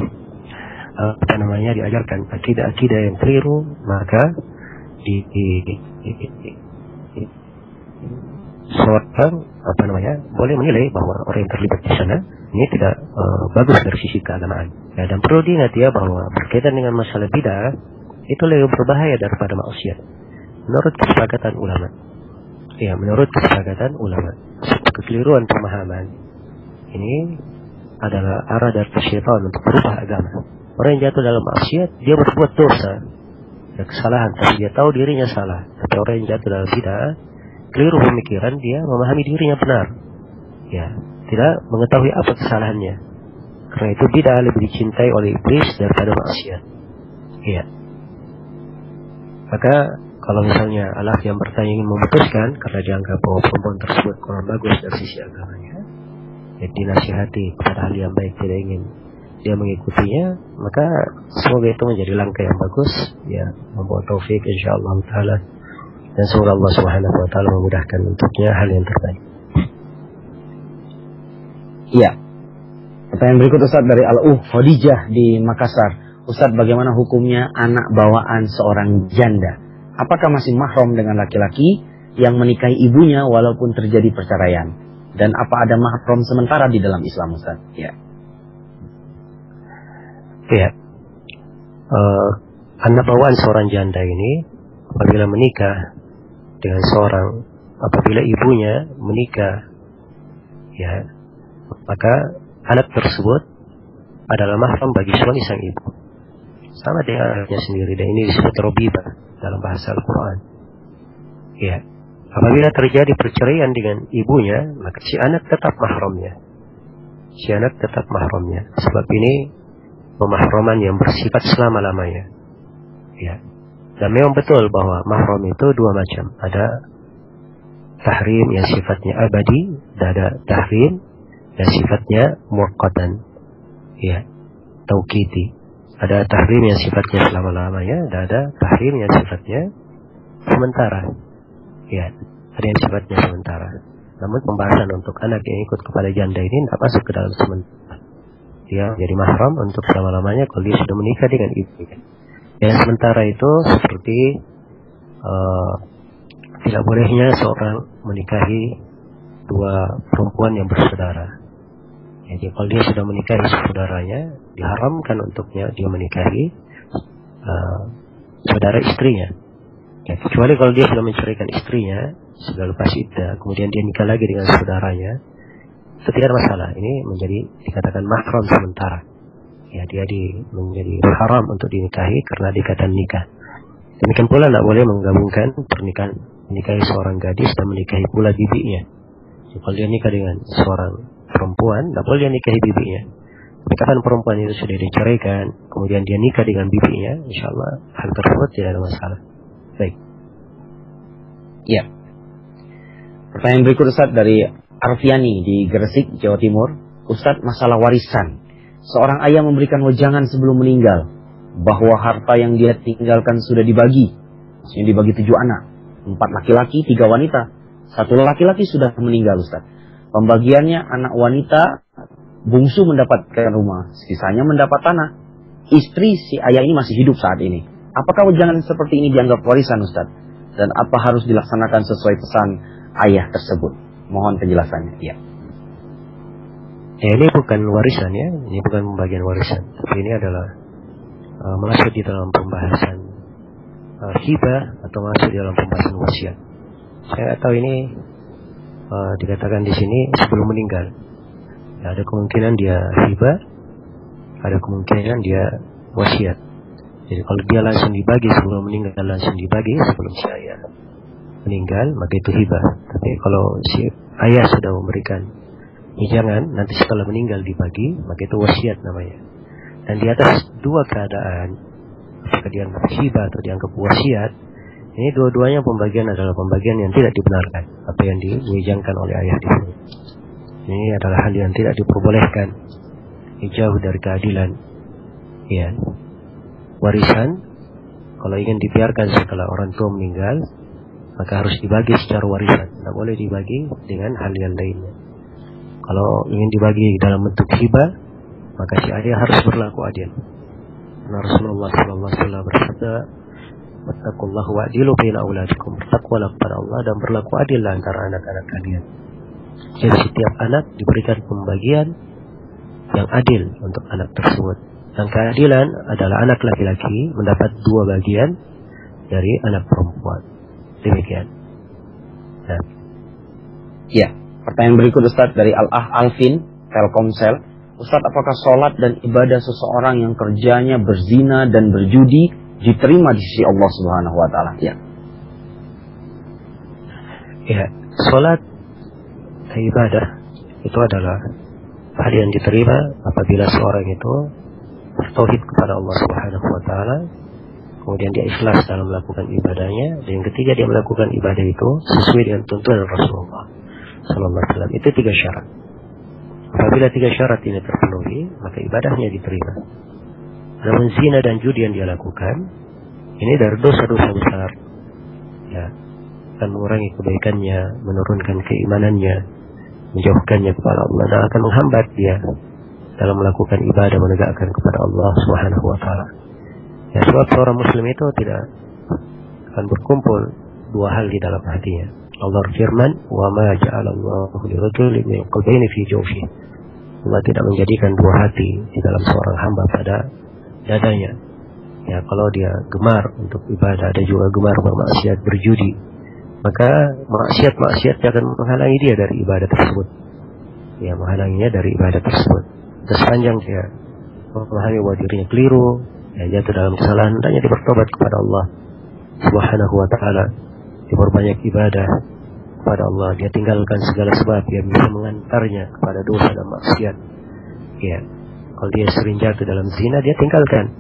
diajarkan akidah-akidah yang keliru, maka seorang boleh menilai bahwa orang yang terlibat di sana ini tidak bagus dari sisi keagamaan. Ya, dan perlu diingat ya bahwa berkaitan dengan masalah bid'ah itu lebih berbahaya daripada maksiat. Menurut kesepakatan ulama. Ya, menurut kesepakatan ulama. Kekeliruan pemahaman ini adalah arah dari syaitan untuk merubah agama. Orang yang jatuh dalam maksiat, dia berbuat dosa, ya, kesalahan, tapi dia tahu dirinya salah. Tapi orang yang jatuh dalam bid'ah, keliru pemikiran, dia memahami dirinya benar, ya, tidak mengetahui apa kesalahannya. Karena itu bid'ah lebih dicintai oleh iblis daripada maksiat. Ya. Maka kalau misalnya Allah yang bertanya ingin memutuskan karena dianggap bahwa perempuan tersebut kurang bagus dari sisi agamanya, ya, dinasihati kepada ahli yang baik, tidak ingin dia mengikutinya, maka semoga itu menjadi langkah yang bagus, ya, membawa taufik insyaallah taala, dan semoga Allah Subhanahu wa taala memudahkan untuknya hal yang terbaik. Iya. Pertanyaan berikut Ustaz dari Khadijah di Makassar. Ustaz, bagaimana hukumnya anak bawaan seorang janda? Apakah masih mahram dengan laki-laki yang menikahi ibunya walaupun terjadi perceraian? Dan apa ada mahram sementara di dalam Islam, Ustaz? Ya. Ya. Anak bawaan seorang janda ini apabila menikah dengan apabila ibunya menikah, ya, maka anak tersebut adalah mahram bagi suami sang ibu, sama dengan anaknya sendiri, dan ini disebut robibah dalam bahasa Al-Quran. Ya, apabila terjadi perceraian dengan ibunya, maka si anak tetap mahramnya. Sebab ini pemahraman yang bersifat selama-lamanya. Ya. Dan memang betul bahwa mahram itu dua macam. Ada tahrim yang sifatnya abadi, dan ada tahrim yang sifatnya muaqqatan. Ya, tauqiti. Ada tahrim yang sifatnya selama-lamanya, dan ada tahrim yang sifatnya sementara. Ya, ada yang sifatnya sementara. Namun pembahasan untuk anak yang ikut kepada janda ini tidak masuk ke dalam sementara. Dia jadi mahram untuk selama-lamanya kalau dia sudah menikah dengan ibunya. Yang sementara itu seperti tidak bolehnya seorang menikahi dua perempuan yang bersaudara. Jadi kalau dia sudah menikahi saudaranya, diharamkan untuknya dia menikahi saudara istrinya. Ya, kecuali kalau dia sudah menceraikan istrinya sudah lepas iddah, kemudian dia nikah lagi dengan saudaranya, itu tidak ada masalah. Ini menjadi dikatakan mahram sementara. Ya, dia menjadi haram untuk dinikahi karena dikatakan nikah. Demikian pula tidak boleh menggabungkan pernikahan, menikahi seorang gadis dan menikahi pula bibinya. Jadi, kalau dia nikah dengan seorang perempuan, tidak boleh dia nikahi bibinya. Misalkan perempuan itu sudah diceraikan, kemudian dia nikah dengan bibinya, insya Allah hal tersebut tidak ada masalah. Baik. Ya. Pertanyaan berikut Ustaz dari Arfiani di Gresik, Jawa Timur. Ustaz, masalah warisan. Seorang ayah memberikan wejangan sebelum meninggal bahwa harta yang dia tinggalkan sudah dibagi. Maksudnya dibagi 7 anak. 4 laki-laki, 3 wanita. 1 laki-laki sudah meninggal Ustaz. Pembagiannya anak wanita bungsu mendapatkan rumah, sisanya mendapat tanah. Istri si ayah ini masih hidup saat ini. Apakah wejangan seperti ini dianggap warisan Ustaz? Dan apa harus dilaksanakan sesuai pesan ayah tersebut? Mohon penjelasannya. Ya. Ya, ini bukan warisan ya, ini bukan pembagian warisan, tapi ini adalah masuk di dalam pembahasan hibah atau masuk di dalam pembahasan wasiat. Saya tahu ini dikatakan di sini sebelum meninggal. Ya, ada kemungkinan dia hibah, ada kemungkinan dia wasiat. Jadi kalau dia langsung dibagi sebelum meninggal, langsung dibagi sebelum si ayah meninggal, maka itu hibah. Tapi kalau si ayah sudah memberikan jangan nanti setelah meninggal dibagi, maka itu wasiat namanya. Dan di atas 2 keadaan, apakah dianggap hibah atau dianggap wasiat, ini dua-duanya pembagian adalah pembagian yang tidak dibenarkan. Apa yang diwejangkan oleh ayah di sini, ini adalah hal yang tidak diperbolehkan, jauh dari keadilan. Ya, warisan kalau ingin dibiarkan setelah orang tua meninggal, maka harus dibagi secara warisan, tidak boleh dibagi dengan hal yang lainnya. Kalau ingin dibagi dalam bentuk hibah, maka si ayah harus berlaku adil. Karena Rasulullah SAW bersabda, "Wattaqullaha wa'dilu baina auladikum." Bertakwalah kepada Allah dan berlaku adil antara anak-anak kalian. Jadi setiap anak diberikan pembagian yang adil untuk anak tersebut. Dan keadilan adalah anak laki-laki mendapat 2 bagian dari anak perempuan. Demikian. Nah. Ya. Pertanyaan berikut Ustaz dari Al-Ah Alvin, Telkomsel. Ustaz, apakah sholat dan ibadah seseorang yang kerjanya berzina dan berjudi diterima di sisi Allah Subhanahu wa Ta'ala? Ya. Ya, sholat dan ibadah itu adalah hal yang diterima apabila seorang itu bertauhid kepada Allah Subhanahu wa Ta'ala, kemudian dia ikhlas dalam melakukan ibadahnya, dan yang ketiga dia melakukan ibadah itu sesuai dengan tuntunan Rasulullah Sallallahu Alaihi Wasallam. Itu 3 syarat. Apabila 3 syarat ini terpenuhi, maka ibadahnya diterima. Namun zina dan judi yang dia lakukan, ini dari dosa-dosa besar. Ya, akan mengurangi kebaikannya, menurunkan keimanannya, menjauhkannya kepada Allah, dan akan menghambat dia dalam melakukan ibadah menegakkan kepada Allah Subhanahu wa Ta'ala. Ya, sebab seorang muslim itu tidak akan berkumpul 2 hal di dalam hatinya. Allah firman, "Wa ma ja'alallahu lirajulin min qalbayni fi jawfihi." Allah tidak menjadikan 2 hati di dalam seorang hamba pada dadanya. Ya, kalau dia gemar untuk ibadah, ada juga gemar bermaksiat, berjudi, maka maksiat akan menghalangi dia dari ibadah tersebut. Ya, menghalanginya dari ibadah tersebut. Dan sepanjang dia memahami bahwa dirinya keliru, ya, jatuh dalam kesalahan, hendaknya dia bertobat kepada Allah Subhanahu wa Ta'ala, diperbanyak ibadah kepada Allah, dia tinggalkan segala sebab yang bisa mengantarnya kepada dosa dan maksiat. Ya, kalau dia sering jatuh dalam zina, dia tinggalkan.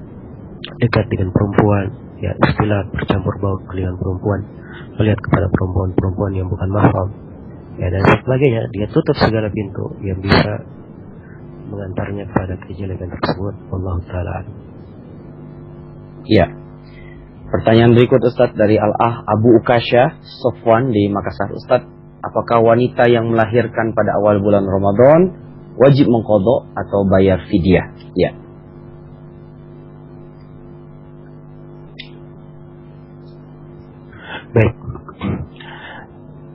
Dekat dengan perempuan, ya, istilah bercampur baur dengan perempuan, melihat kepada perempuan-perempuan yang bukan mahram, ya, dan sebagainya. Dia tutup segala pintu yang bisa mengantarnya kepada kejelekan tersebut. Wallahu ta'ala. Ya. Pertanyaan berikut Ustaz dari Al-Ah Abu Ukasha Sofwan di Makassar. Ustaz, apakah wanita yang melahirkan pada awal bulan Ramadan wajib mengqadha atau bayar fidyah? Ya. Baik.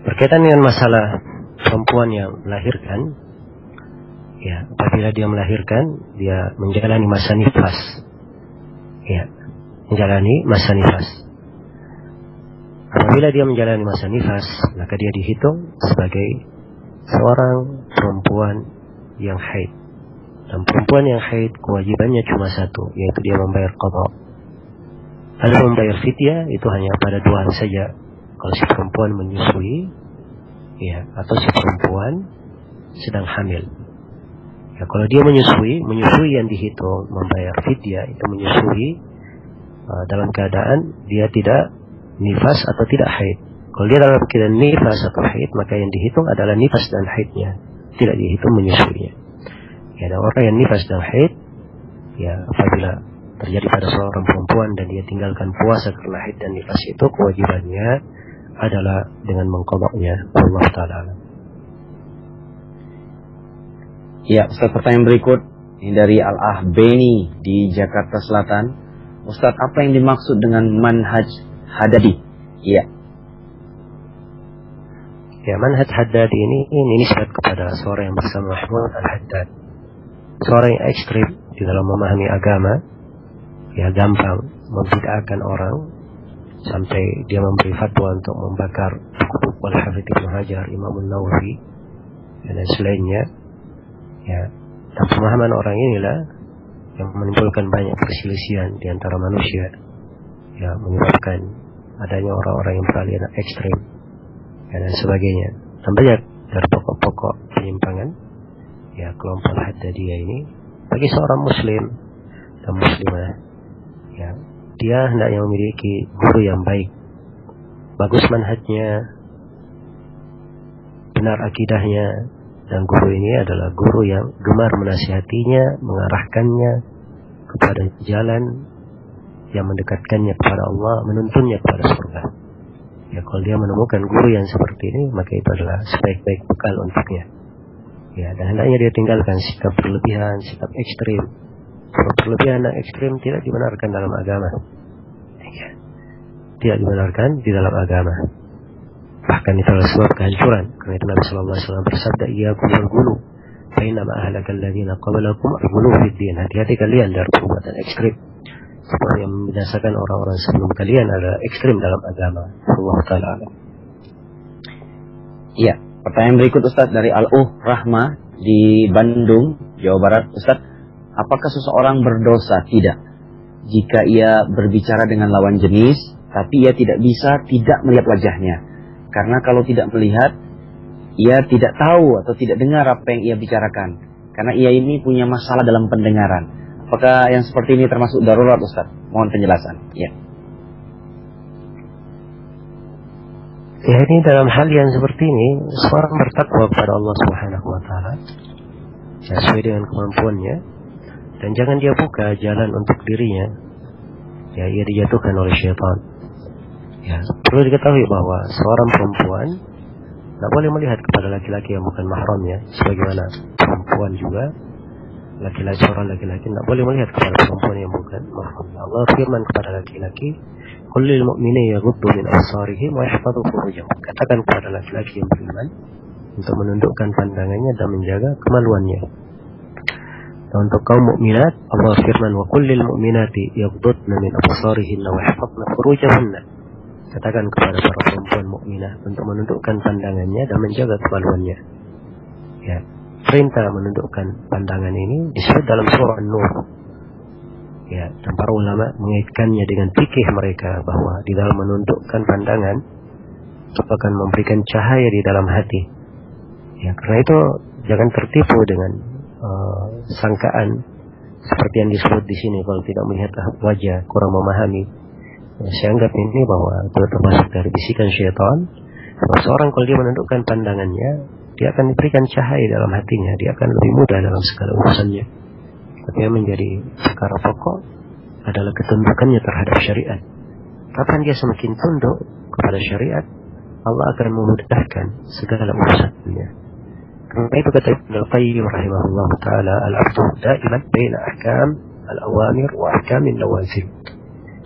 Berkaitan dengan masalah perempuan yang melahirkan, ya, apabila dia melahirkan, dia menjalani masa nifas, ya, menjalani masa nifas. Apabila dia menjalani masa nifas, maka dia dihitung sebagai seorang perempuan yang haid. Dan perempuan yang haid kewajibannya cuma satu, yaitu dia membayar qadha. Ada membayar fidyah itu hanya pada 2 hari saja. Kalau si perempuan menyusui, ya, atau si perempuan sedang hamil. Ya, kalau dia menyusui yang dihitung membayar fidyah itu menyusui dalam keadaan dia tidak nifas atau tidak haid. Kalau dia dalam keadaan nifas atau haid, maka yang dihitung adalah nifas dan haidnya, tidak dihitung menyusuinya. Ya, ada orang yang nifas dan haid, ya, apabila terjadi pada seorang perempuan dan dia tinggalkan puasa karena haid dan nifas, itu kewajibannya adalah dengan mengqadha'nya. Allah Ta'ala. Ya, Ustaz, pertanyaan berikut ini dari Al-Ahbeni di Jakarta Selatan. Ustaz, apa yang dimaksud dengan manhaj Haddadi? Iya. Ya, manhaj Haddadi ini nisbat kepada seorang yang bersama Mahmud Al-Haddad. Seorang yang ekstrim di dalam memahami agama, ya, gampang membid'ahkan orang sampai dia memberi fatwa untuk membakar buku Al-Hafidz Ibnu Hajar, Imam Nawawi, dan selainnya. Ya, dan pemahaman orang inilah yang menimbulkan banyak perselisihan di antara manusia, ya, menyebabkan adanya orang-orang yang beraliran ekstrim, ya, dan sebagainya. Dan banyak dari pokok-pokok penyimpangan, ya, kelompok Haddadiyah ini bagi seorang muslim dan muslimah, ya, dia hendaknya memiliki guru yang baik, bagus manhajnya, benar akidahnya. Dan guru ini adalah guru yang gemar menasihatinya, mengarahkannya kepada jalan yang mendekatkannya kepada Allah, menuntunnya kepada surga. Ya, kalau dia menemukan guru yang seperti ini, maka itu adalah sebaik-baik bekal untuknya. Ya, dan hendaknya dia tinggalkan sikap berlebihan, sikap ekstrim. Kalau berlebihan dan ekstrim tidak dibenarkan dalam agama. Ya, tidak dibenarkan di dalam agama. Bahkan itu adalah sebab kehancuran. Karena itu Nabi sallallahu alaihi wasallam bersabda, "Iyyakum wal ghulu, fa inna ma ahlakal ladzina qablakum al-ghulu fid din." Hati-hati kalian dari perbuatan ekstrim. Sebab yang membinasakan orang-orang sebelum kalian adalah ekstrim dalam agama. Allah Ta'ala. Iya, pertanyaan berikut Ustaz dari Rahma di Bandung, Jawa Barat. Ustaz, apakah seseorang berdosa? Tidak. Jika ia berbicara dengan lawan jenis, tapi ia tidak bisa tidak melihat wajahnya. Karena kalau tidak melihat, ia tidak tahu atau tidak dengar apa yang ia bicarakan. Karena ia ini punya masalah dalam pendengaran. Apakah yang seperti ini termasuk darurat, Ustaz? Mohon penjelasan. Ya. Ya, ini dalam hal yang seperti ini, seorang bertakwa kepada Allah Subhanahu wa Ta'ala, ya, sesuai dengan kemampuannya, dan jangan dia buka jalan untuk dirinya. Ya, ia dijatuhkan oleh syaitan. Ya, perlu diketahui bahwa seorang perempuan tidak boleh melihat kepada laki-laki yang bukan mahramnya, sebagaimana perempuan juga, seorang laki-laki tidak boleh melihat kepada perempuan yang bukan mahramnya. Allah firman kepada laki-laki, "Qul lil mu'minina yaghuddu min absarihim wa yahfadhu furujahum." Katakan kepada laki-laki yang beriman untuk menundukkan pandangannya dan menjaga kemaluannya. Dan untuk kaum mukminat, Allah firman, "Wa qul lil mu'minati yaghuddna min absarihinna wa yahfadhna furujahunna." Katakan kepada para perempuan mukminah untuk menundukkan pandangannya dan menjaga kemaluannya. Ya, perintah menundukkan pandangan ini disebut dalam surah An-Nur. Ya, dan para ulama mengaitkannya dengan fikih mereka bahwa di dalam menundukkan pandangan itu akan memberikan cahaya di dalam hati. Ya, karena itu jangan tertipu dengan sangkaan seperti yang disebut di sini, kalau tidak melihat wajah kurang memahami. Saya anggap ini bahwa itu termasuk dari bisikan syaitan. Seorang kalau dia menundukkan pandangannya, dia akan diberikan cahaya dalam hatinya, dia akan lebih mudah dalam segala urusannya. Tapi yang menjadi perkara pokok adalah ketundukannya terhadap syariat. Kapan dia semakin tunduk kepada syariat, Allah akan memudahkan segala urusannya. Karena itu kata Ibnu Al-Qayyim rahimahullah ta'ala, al-abdu da'iman baina ahkam al-awamir wa ahkamin nawazil.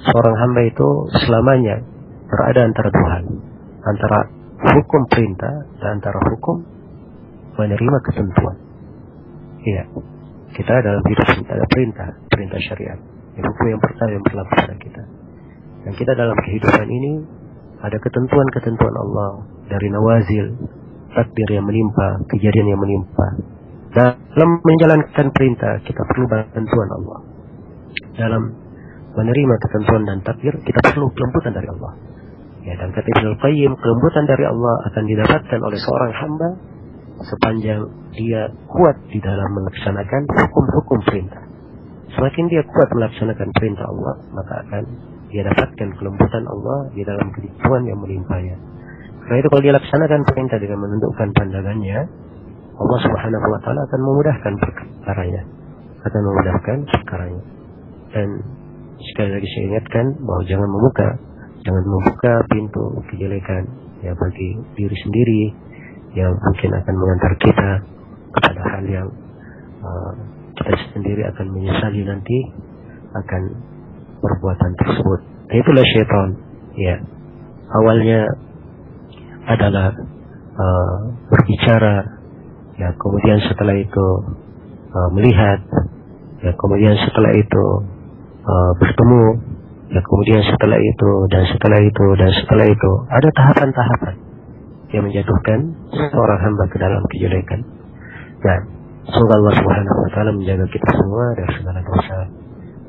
Seorang hamba itu selamanya berada antara dua hal, antara hukum perintah dan antara hukum menerima ketentuan. Iya, kita dalam hidup ada perintah syariat. Ini hukum yang pertama yang berlaku pada kita. Dan kita dalam kehidupan ini ada ketentuan-ketentuan Allah dari nawazil, takdir yang menimpa, kejadian yang menimpa. Dalam menjalankan perintah kita perlu bantuan Allah. Dalam menerima ketentuan dan takdir kita perlu kelembutan dari Allah. Ya, dan kata Ibnu Qayyim, kelembutan dari Allah akan didapatkan oleh seorang hamba sepanjang dia kuat di dalam melaksanakan hukum-hukum perintah. Semakin dia kuat melaksanakan perintah Allah, maka akan dia dapatkan kelembutan Allah di dalam kehidupan yang melimpahnya. Karena itu kalau dia laksanakan perintah dengan menundukkan pandangannya, Allah Subhanahu wa taala akan memudahkan perkaranya. Dan sekali lagi saya ingatkan bahwa jangan membuka pintu kejelekan ya bagi diri sendiri yang mungkin akan mengantar kita kepada hal yang kita sendiri akan menyesali nanti akan perbuatan tersebut. Nah, itulah syaitan. Ya, awalnya adalah berbicara, ya kemudian setelah itu melihat, ya kemudian setelah itu bertemu, ya kemudian setelah itu dan setelah itu dan setelah itu ada tahapan-tahapan yang menjatuhkan seorang hamba ke dalam kejelekan. Dan semoga Allah Subhanahu wa taala menjaga kita semua dari segala dosa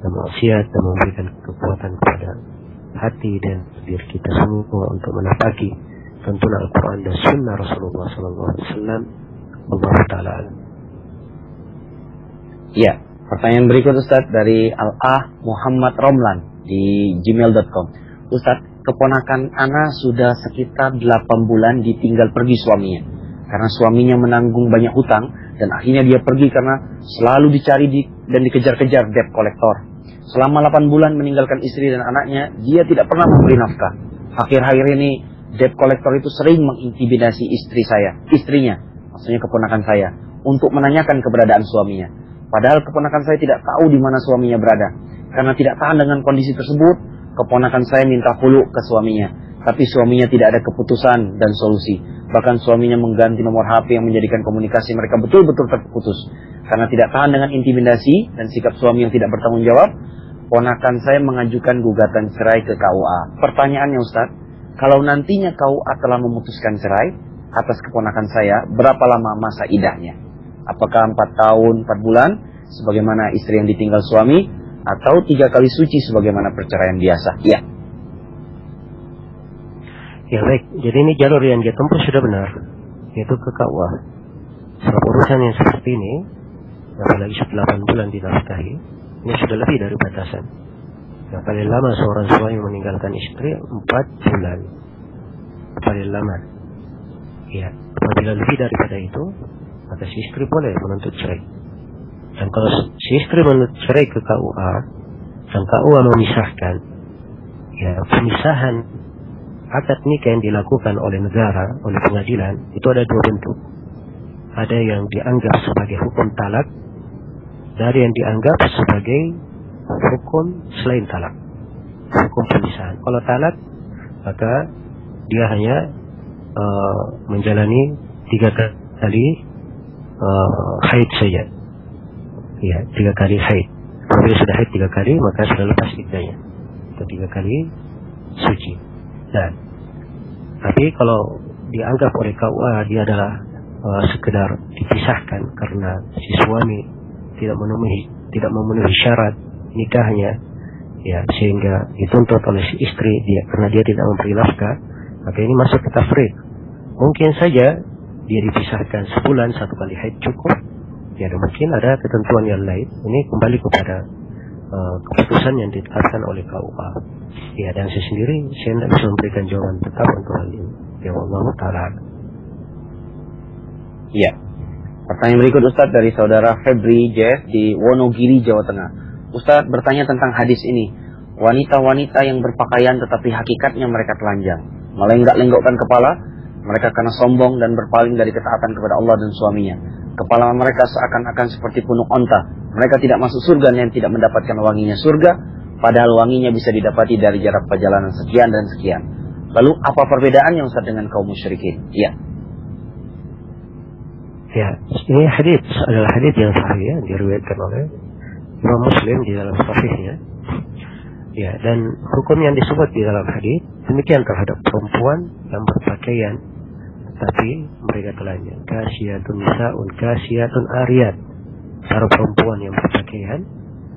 dan maksiat dan memberikan kekuatan kepada hati dan diri kita semua untuk menapaki tuntunan Al-Quran dan Sunnah Rasulullah SAW. Allah Ta'ala. Ya, pertanyaan berikut Ustaz dari Al-Ah Muhammad Romlan di gmail.com. Ustaz, keponakan Ana sudah sekitar 8 bulan ditinggal pergi suaminya karena suaminya menanggung banyak hutang dan akhirnya dia pergi karena selalu dicari dan dikejar-kejar debt collector. Selama 8 bulan meninggalkan istri dan anaknya, dia tidak pernah memberi nafkah. Akhir-akhir ini debt collector itu sering mengintimidasi istrinya, maksudnya keponakan saya, untuk menanyakan keberadaan suaminya. Padahal keponakan saya tidak tahu di mana suaminya berada. Karena tidak tahan dengan kondisi tersebut, keponakan saya minta khulu ke suaminya. Tapi suaminya tidak ada keputusan dan solusi. Bahkan suaminya mengganti nomor HP yang menjadikan komunikasi mereka betul-betul terputus. Karena tidak tahan dengan intimidasi dan sikap suami yang tidak bertanggung jawab, ponakan saya mengajukan gugatan cerai ke KUA. Pertanyaannya Ustaz, kalau nantinya KUA telah memutuskan cerai atas keponakan saya, berapa lama masa idahnya? Apakah 4 tahun 4 bulan sebagaimana istri yang ditinggal suami, atau 3 kali suci sebagaimana perceraian biasa? Ya. Ya baik, jadi ini jalur yang dia tempuh sudah benar, yaitu ke KUA. Sebab urusan yang seperti ini, apalagi 8 bulan dinafkahi, ini sudah lebih dari batasan. Yang paling lama seorang suami meninggalkan istri 4 bulan. Paling lama. Ya, apabila lebih daripada itu, maka si istri boleh menuntut cerai. Dan kalau si istri menuntut cerai ke KUA, dan KUA memisahkan, ya pemisahan akad nikah yang dilakukan oleh negara, oleh pengadilan, itu ada 2 bentuk. Ada yang dianggap sebagai hukum talak, dari yang dianggap sebagai hukum selain talak, hukum pemisahan. Kalau talak, maka dia hanya menjalani 3 kali haid saja. Ya, 3 kali haid. Kalau sudah haid 3 kali, maka sudah lepas iddahnya. Itu 3 kali suci. Dan tapi kalau dianggap oleh KUA dia adalah sekedar dipisahkan karena si suami tidak memenuhi syarat nikahnya, ya sehingga dituntut oleh si istri karena dia tidak memberi nafkah, maka ini masuk ke tafriq. Mungkin saja dia dipisahkan sebulan 1 kali haid cukup, ya mungkin ada ketentuan yang lain. Ini kembali kepada keputusan yang ditetapkan oleh KUA. Ya, dan saya sendiri saya tidak bisa memberikan jawaban tetap untuk hal ini. Ya Allah Ta'ala. Ya. Pertanyaan berikut Ustaz dari saudara Febri Jeff di Wonogiri, Jawa Tengah. Ustaz bertanya tentang hadis ini. Wanita-wanita yang berpakaian tetapi hakikatnya mereka telanjang, melenggak-lenggokkan kepala, mereka karena sombong dan berpaling dari ketaatan kepada Allah dan suaminya. Kepala mereka seakan-akan seperti punuk onta. Mereka tidak masuk surga dan tidak mendapatkan wanginya surga, padahal wanginya bisa didapati dari jarak perjalanan sekian dan sekian. Lalu apa perbedaannya Ustaz dengan kaum musyrikin? Ya. Ya, ini hadits adalah hadits yang sahih ya, diriwayatkan oleh Imam Muslim di dalam sahihnya. Ya, dan hukum yang disebut di dalam hadits demikian terhadap perempuan yang berpakaian tapi mereka telanjang. Kasiyatun nisa'un kasiyatun ariyat. Para perempuan yang berpakaian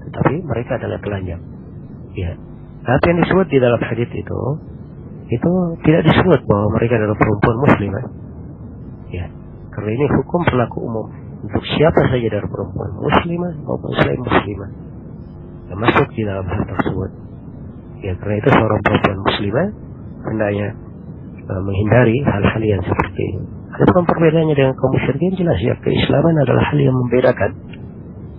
tetapi mereka adalah telanjang. Ya. Apa yang disebut di dalam hadits itu tidak disebut bahwa mereka adalah perempuan muslimah. Ya. Karena ini hukum berlaku umum untuk siapa saja dari perempuan muslimah maupun selain muslimah yang masuk di dalam hal tersebut. Ya, karena itu seorang perempuan muslimah hendaknya menghindari hal-hal yang seperti ini. Adapun perbedaannya dengan kaum musyrikin jelas ya, keislaman adalah hal yang membedakan.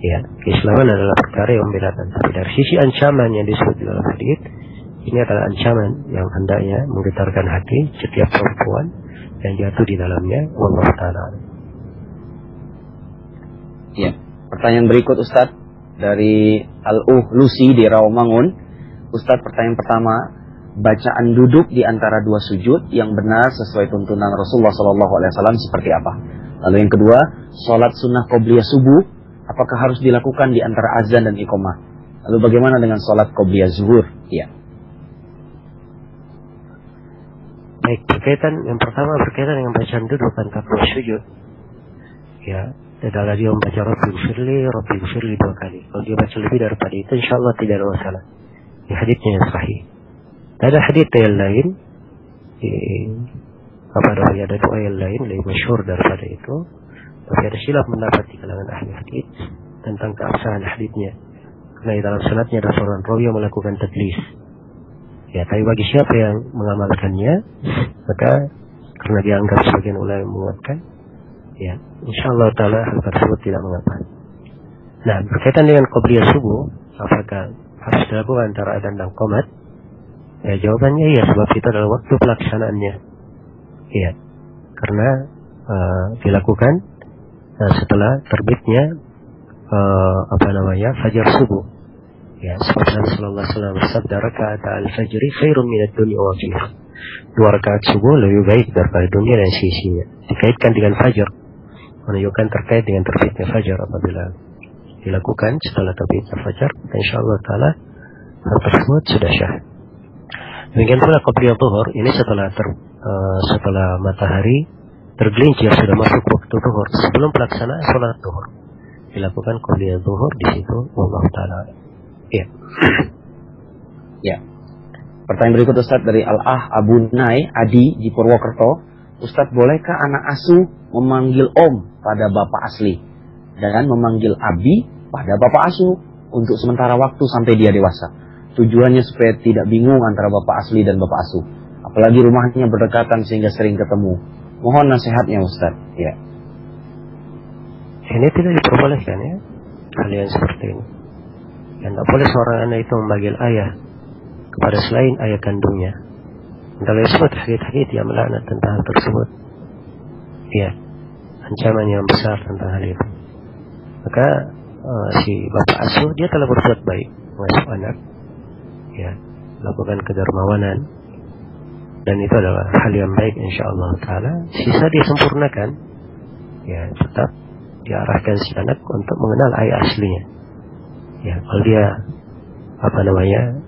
Ya, keislaman adalah perkara yang membedakan. Tapi dari sisi ancaman yang disebut di dalam hadis, ini adalah ancaman yang hendaknya menggetarkan hati setiap perempuan yang jatuh di dalamnya. Wallahu ta'ala. Ya, pertanyaan berikut Ustadz dari Al-Lucy di Rawamangun. Ustadz, pertanyaan pertama, bacaan duduk di antara dua sujud yang benar sesuai tuntunan Rasulullah SAW seperti apa? Lalu yang kedua, sholat sunnah qobliyah subuh, apakah harus dilakukan di antara azan dan iqamah? Lalu bagaimana dengan sholat qobliyah zuhur? Ya. Baik, yang pertama berkaitan dengan bacaan duduk antara dua sujud. Ya, adalah dia membaca Rabbi firli 2 kali. Kalau dia baca lebih daripada itu, insya Allah tidak ada masalah. Ini haditsnya yang sahih. Ada hadits yang lain, ada doa yang lain lebih masyhur daripada itu. Tapi ada silap pendapat di kalangan ahli hadits tentang keabsahan haditsnya. Karena di dalam sanadnya ada seorang rawi yang melakukan tadlis. Ya, tapi bagi siapa yang mengamalkannya, maka karena dianggap sebagian ulama menguatkan, ya, insyaallah taala hal tersebut tidak mengapa. Nah, berkaitan dengan qobliyah subuh, apakah harus dilakukan antara adzan dan qomat? Ya, jawabannya iya, sebab itu adalah waktu pelaksanaannya. Iya, karena dilakukan setelah terbitnya fajar subuh. Ya, sebab Nabi sallallahu alaihi wasallam bersabda, rakaat al-fajri khairun minad dunya wa fiha. 2 rakaat subuh lebih baik daripada dunia dan sisinya. Dikaitkan dengan fajar, menunjukkan terkait dengan terbitnya fajar. Apabila dilakukan setelah terbitnya fajar, insyaallah taala hal tersebut sudah syah. Demikian pula qobliyah zuhur, ini setelah matahari tergelincir sudah masuk waktu zuhur, sebelum pelaksanaan sholat zuhur dilakukan qobliyah zuhur di situ. Wallahu taala. Ya. Ya. Pertanyaan berikut Ustaz dari Al-Ah Abu Nai Adi di Purwokerto. Ustaz, bolehkah anak asuh memanggil om pada bapak asli dan memanggil abi pada bapak asuh untuk sementara waktu sampai dia dewasa? Tujuannya supaya tidak bingung antara bapak asli dan bapak asuh. Apalagi rumahnya berdekatan sehingga sering ketemu. Mohon nasihatnya Ustaz. Ya. Ini tidak diperbolehkan ya, hal yang seperti ini. Dan tidak boleh seorang anak itu memanggil ayah kepada selain ayah kandungnya. Dalam disebut hadits yang melaknat tentang hal tersebut. Ya, ancaman yang besar tentang hal itu. Maka si bapak asuh dia telah berbuat baik mengasuh anak. Ya, melakukan kedermawanan, dan itu adalah hal yang baik insyaallah taala. Sisa dia sempurnakan. Ya, tetap diarahkan si anak untuk mengenal ayah aslinya. Ya, kalau dia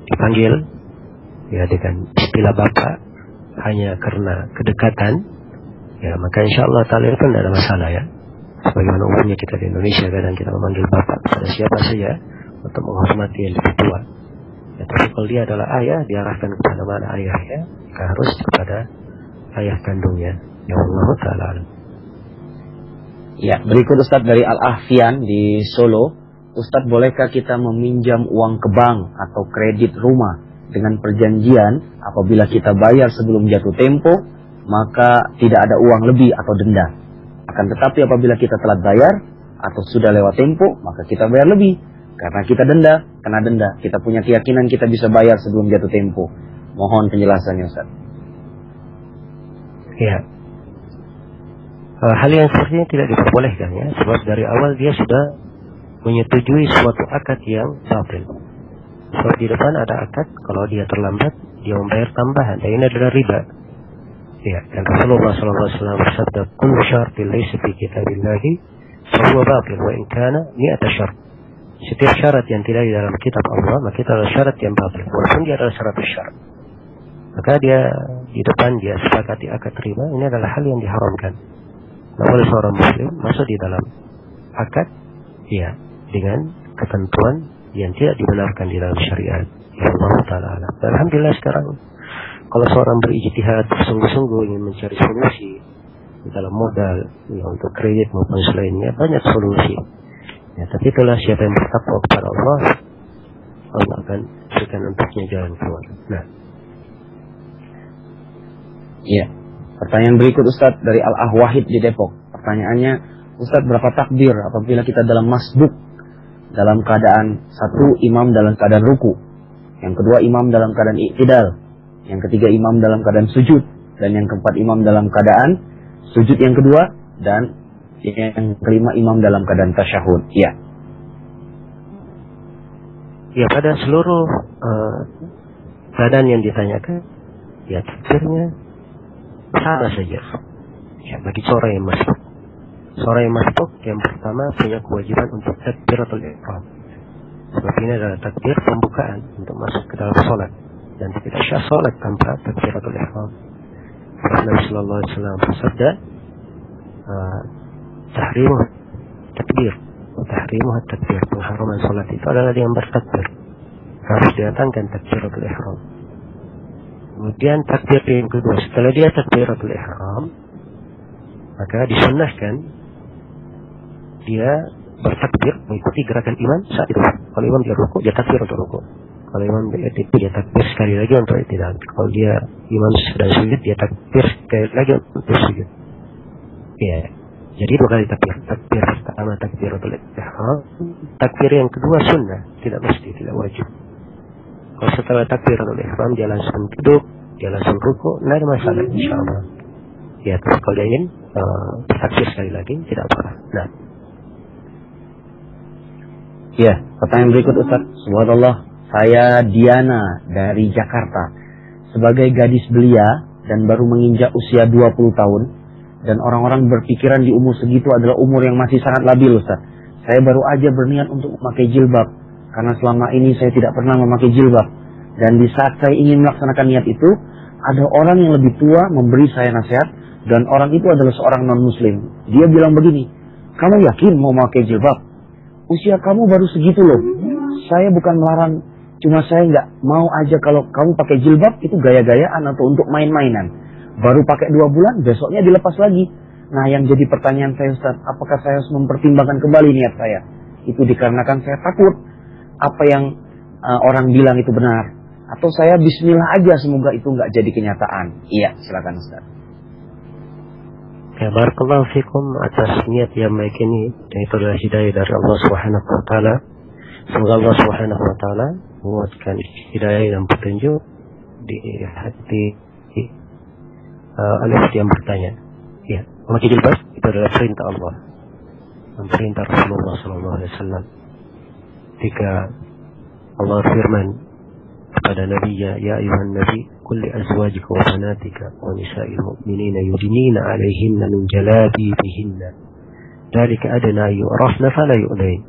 dipanggil ya dengan istilah bapak hanya karena kedekatan, ya maka insyaallah taala itu tidak ada masalah ya. Sebagaimana umumnya kita di Indonesia kadang kita memanggil bapak kepada siapa saja untuk menghormati yang lebih tua. Ya, tapi kalau dia adalah ayah, diarahkan kepada mana ayahnya, maka harus kepada ayah kandungnya. Ya Allah taala. Ya, berikut Ustaz dari Al-Ahfian di Solo. Ustaz, bolehkah kita meminjam uang ke bank atau kredit rumah dengan perjanjian apabila kita bayar sebelum jatuh tempo, maka tidak ada uang lebih atau denda. Akan tetapi apabila kita telat bayar atau sudah lewat tempo, maka kita bayar lebih. Karena kita kena denda. Kita punya keyakinan kita bisa bayar sebelum jatuh tempo. Mohon penjelasannya Ustaz. Ya. Hal yang seperti ini tidak diperbolehkan ya, sebab dari awal dia sudah menyetujui suatu akad yang batil. Sebab di depan ada akad, kalau dia terlambat dia membayar tambahan, dan ini adalah riba. Ya, dan Rasulullah SAW bersabda, "Kullu syartin laysa fi kitabillahi fahuwa batil wa in kana mi'ata syart." Setiap syarat yang tidak di dalam kitab Allah, maka itu adalah syarat yang batil, walaupun dia adalah 100 syarat. Maka dia di depan dia sepakati akad terima, ini adalah hal yang diharamkan. Nah, oleh seorang muslim masuk di dalam akad, ya, dengan ketentuan yang tidak dibenarkan di dalam syariat. Ya Allah Ta'ala. Alhamdulillah sekarang kalau seorang berijtihad sungguh-sungguh ingin mencari solusi dalam modal, ya, untuk kredit maupun selainnya, banyak solusi. Ya, tapi itulah siapa yang bertakwa kepada Allah, Allah akan berikan untuknya jalan keluar. Nah, ya, pertanyaan berikut Ustadz dari Al-Ahwahid di Depok. Pertanyaannya, Ustadz, berapa takbir apabila kita dalam masbuk, dalam keadaan satu imam dalam keadaan ruku, yang kedua imam dalam keadaan i'tidal, yang ketiga imam dalam keadaan sujud, dan yang keempat imam dalam keadaan sujud yang kedua, dan yang kelima imam dalam keadaan tasyahud. Ya. Ya, pada seluruh keadaan yang ditanyakan, ya takbirnya sama saja. Ya, bagi seorang yang masbuk. Seorang yang masbuk yang pertama punya kewajiban untuk takbiratul ihram. Sebab ini adalah takbir pembukaan untuk masuk ke dalam sholat, dan tidak sah sholat tanpa takbiratul ihram. Nabi sallallahu alaihi wasallam bersabda, tahrimuh takbir, tahrimuh takbir, pengharaman sholat itu adalah dengan bertakbir, harus didatangkan takbiratul ihram. Kemudian takbir yang kedua, setelah dia takbiratul ihram, maka disunnahkan dia bertakbir mengikuti gerakan imam saat itu. Kalau imam dia ruku, dia takbir untuk ruku. Kalau imam dia takbir sekali lagi untuk i'tidal. Kalau dia imam sedang sujud, dia takbir sekali lagi untuk sujud. Ya, jadi 2 kali takbir. Takbir pertama takbiratul ihram, takbir yang kedua sunnah, tidak mesti, tidak wajib. Kalau setelah takbiratul ihram dia langsung duduk, dia langsung ruku, tidak ada masalah insyaallah. Ya, terus kalau dia ingin takbir sekali lagi, tidak apa-apa. Nah, ya, pertanyaan berikut Ustaz. Subhanallah, saya Diana dari Jakarta. Sebagai gadis belia dan baru menginjak usia 20 tahun, dan orang-orang berpikiran di umur segitu adalah umur yang masih sangat labil Ustaz. Saya baru aja berniat untuk memakai jilbab, karena selama ini saya tidak pernah memakai jilbab. Dan di saat saya ingin melaksanakan niat itu, ada orang yang lebih tua memberi saya nasihat, dan orang itu adalah seorang non-muslim. Dia bilang begini, "Kamu yakin mau memakai jilbab? Usia kamu baru segitu loh. Saya bukan melarang, cuma saya nggak mau aja kalau kamu pakai jilbab itu gaya-gayaan atau untuk main-mainan. Baru pakai 2 bulan, besoknya dilepas lagi." Nah, yang jadi pertanyaan saya Ustaz, apakah saya harus mempertimbangkan kembali niat saya? Itu dikarenakan saya takut apa yang orang bilang itu benar, atau saya bismillah aja semoga itu nggak jadi kenyataan. Iya, silakan Ustaz. ya, barakallahu fikum atas niat yang baik ini, dan itu adalah hidayah dari Allah Subhanahu wa taala. Semoga Allah Subhanahu wa taala menguatkan hidayah dan petunjuk di hati Alif yang bertanya. Ya, memakai jilbab itu adalah perintah Allah, perintah Rasulullah sallallahu alaihi wasallam. Ketika Allah firman kepada Nabi-Nya, "Ya ayuhan Nabi, qul li azwajika wa banatika wa nisa'il mu'minina yudnina 'alaihinna min jalabibihinna. Dzalika adna yu'rafna fala yu'lain."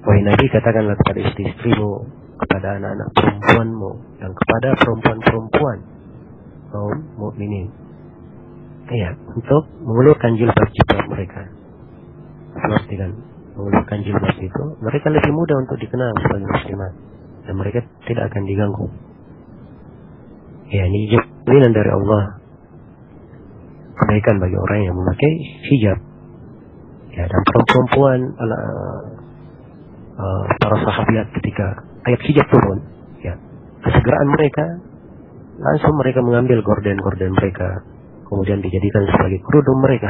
Wahai Nabi, katakanlah kepada istri-istrimu, kepada anak-anak perempuanmu, dan kepada perempuan-perempuan kaum mukminin, ya, untuk mengulurkan jilbab-jilbab mereka. Seperti kan, mengulurkan jilbab itu, mereka lebih mudah untuk dikenal sebagai muslimat, dan mereka tidak akan diganggu. Ya, ini jaminan dari Allah, kebaikan bagi orang yang memakai hijab. Ya, dan perempuan para sahabat ketika ayat hijab turun, ya, kesegeraan mereka, langsung mereka mengambil gorden-gorden mereka, kemudian dijadikan sebagai kerudung mereka,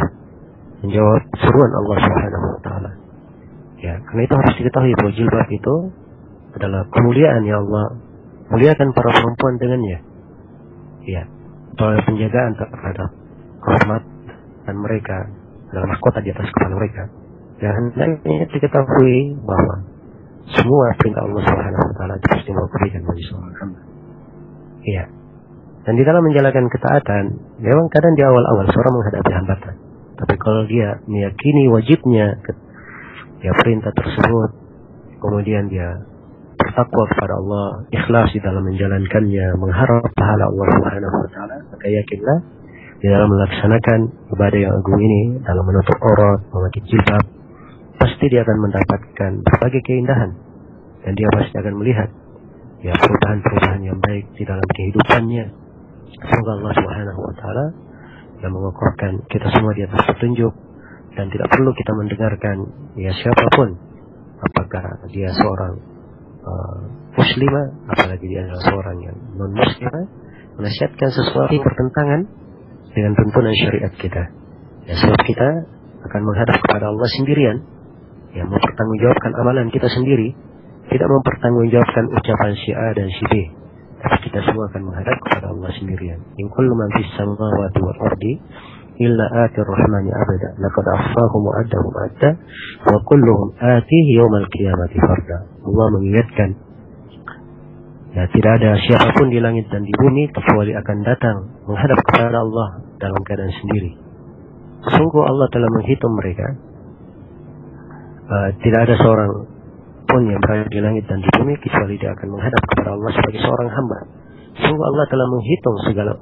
menjawab seruan Allah Subhanahu wa taala. Ya, karena itu harus diketahui bahwa jilbab itu adalah kemuliaan yang Allah muliakan para perempuan dengannya. Ya, soal penjagaan terhadap kehormatan mereka dalam mahkota di atas kepala mereka. Dan hendaknya diketahui bahwa semua perintah Allah Subhanahu wa taala itu pasti mau kebaikan bagi seorang hamba. Iya. Dan di dalam menjalankan ketaatan, memang kadang di awal-awal seorang menghadapi hambatan. Tapi kalau dia meyakini wajibnya perintah tersebut, kemudian dia bertakwa kepada Allah, ikhlas di dalam menjalankannya, mengharap pahala Allah Subhanahu wa taala, maka yakinlah di dalam melaksanakan ibadah yang agung ini, dalam menutup aurat, memakai jilbab, pasti dia akan mendapatkan berbagai keindahan, dan dia pasti akan melihat perubahan-perubahan yang baik di dalam kehidupannya. Semoga Allah Subhanahu wa taala yang mengukuhkan kita semua di atas petunjuk, dan tidak perlu kita mendengarkan siapapun, apakah dia seorang muslimah, apalagi dia adalah seorang yang non muslimah, menasihatkan sesuatu bertentangan dengan tuntunan syariat kita. Sebab kita akan menghadap kepada Allah sendirian, yang mempertanggungjawabkan amalan kita sendiri, tidak mempertanggungjawabkan ucapan si A dan si B, tapi kita semua akan menghadap kepada Allah sendirian. In kullu man fis samawati wal ardi illa atir rahmani abada laqad ahsahum wa addahum adda wa kulluhum atihi yawmal qiyamati farda. Allah mengingatkan, tidak ada siapapun di langit dan di bumi kecuali akan datang menghadap kepada Allah dalam keadaan sendiri. Sungguh Allah telah menghitung mereka. Tidak ada seorang pun yang berada di langit dan di bumi kecuali dia akan menghadap kepada Allah sebagai seorang hamba. Sungguh Allah telah menghitung segala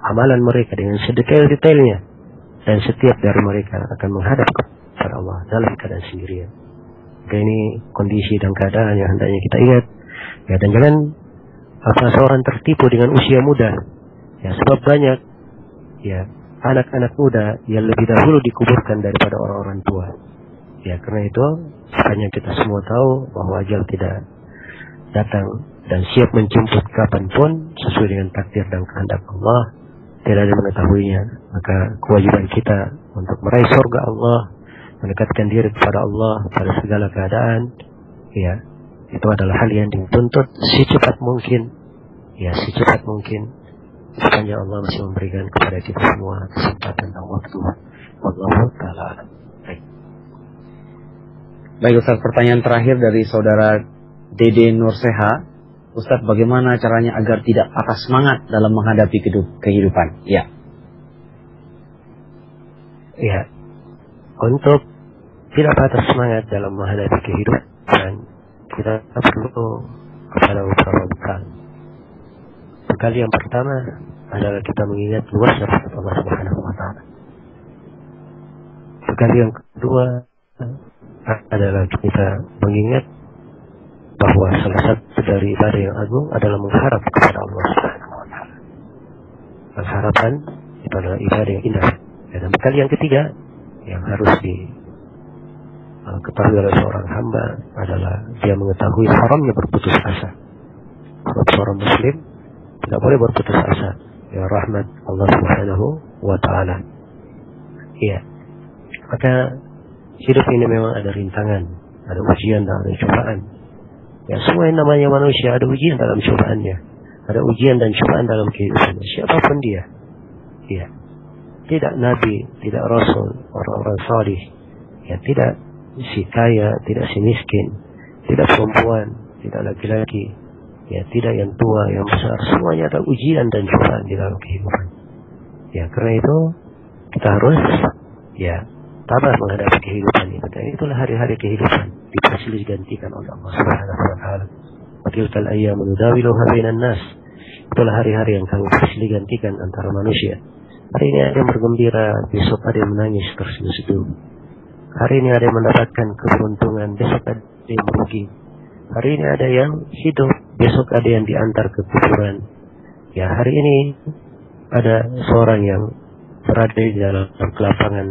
amalan mereka dengan sedetail-detailnya, dan setiap dari mereka akan menghadap kepada Allah dalam keadaan sendirian. Ini kondisi dan keadaan yang hendaknya kita ingat, dan jangan seorang tertipu dengan usia muda, sebab banyak anak-anak muda yang lebih dahulu dikuburkan daripada orang-orang tua. Karena itu hanya kita semua tahu bahwa ajal tidak datang dan siap menjemput kapanpun sesuai dengan takdir dan kehendak Allah. Tidak ada mengetahuinya. Maka kewajiban kita untuk meraih surga Allah, mendekatkan diri kepada Allah pada segala keadaan, itu adalah hal yang dituntut secepat mungkin, secepat mungkin, sepanjang Allah masih memberikan kepada kita semua kesempatan dan waktu. Wallahu ta'ala a'lam. Baik Ustaz, pertanyaan terakhir dari saudara Dede Nurseha. Ustaz, bagaimana caranya agar tidak patah semangat dalam menghadapi kehidupan? Untuk tidak patah semangat dalam menghadapi kehidupan, kita perlu kepada beberapa bekal. Bekal yang pertama adalah kita mengingat luasnya rahmat Allah Subhanahu wa taala. Bekal yang kedua adalah kita mengingat bahwa salah satu dari ibadah yang agung adalah mengharap kepada Allah Subhanahu wa taala. Harapan itu adalah ibadah yang indah. Dan bekal yang ketiga yang harus diketahui oleh seorang hamba adalah dia mengetahui haramnya berputus asa. Sebab seorang muslim tidak boleh berputus asa rahmat Allah Subhanahu wa taala. Maka hidup ini memang ada rintangan, ada ujian dan ada cobaan. Semua yang namanya manusia ada ujian dalam cobaannya, ada ujian dan cobaan dalam kehidupannya. Siapapun dia, tidak nabi, tidak rasul, orang-orang salih, tidak si kaya, tidak si miskin, tidak perempuan, tidak laki-laki, tidak yang tua, yang besar. Semuanya ada ujian dan cobaan di dalam kehidupan. Karena itu kita harus tabah menghadapi kehidupan itu. Dan itulah hari-hari kehidupan dipersilih gantikan oleh Allah Subhanahu wa taala. Watilkal ayyamu nudawiluha bainan nas. Itulah hari-hari yang kami persilih gantikan antara manusia. Hari ini ada yang bergembira, besok ada yang menangis terseduh-seduh. Hari ini ada yang mendapatkan keberuntungan, besok ada yang merugi. Hari ini ada yang hidup, besok ada yang diantar ke kuburan. Hari ini ada seorang yang berada di dalam kelapangan,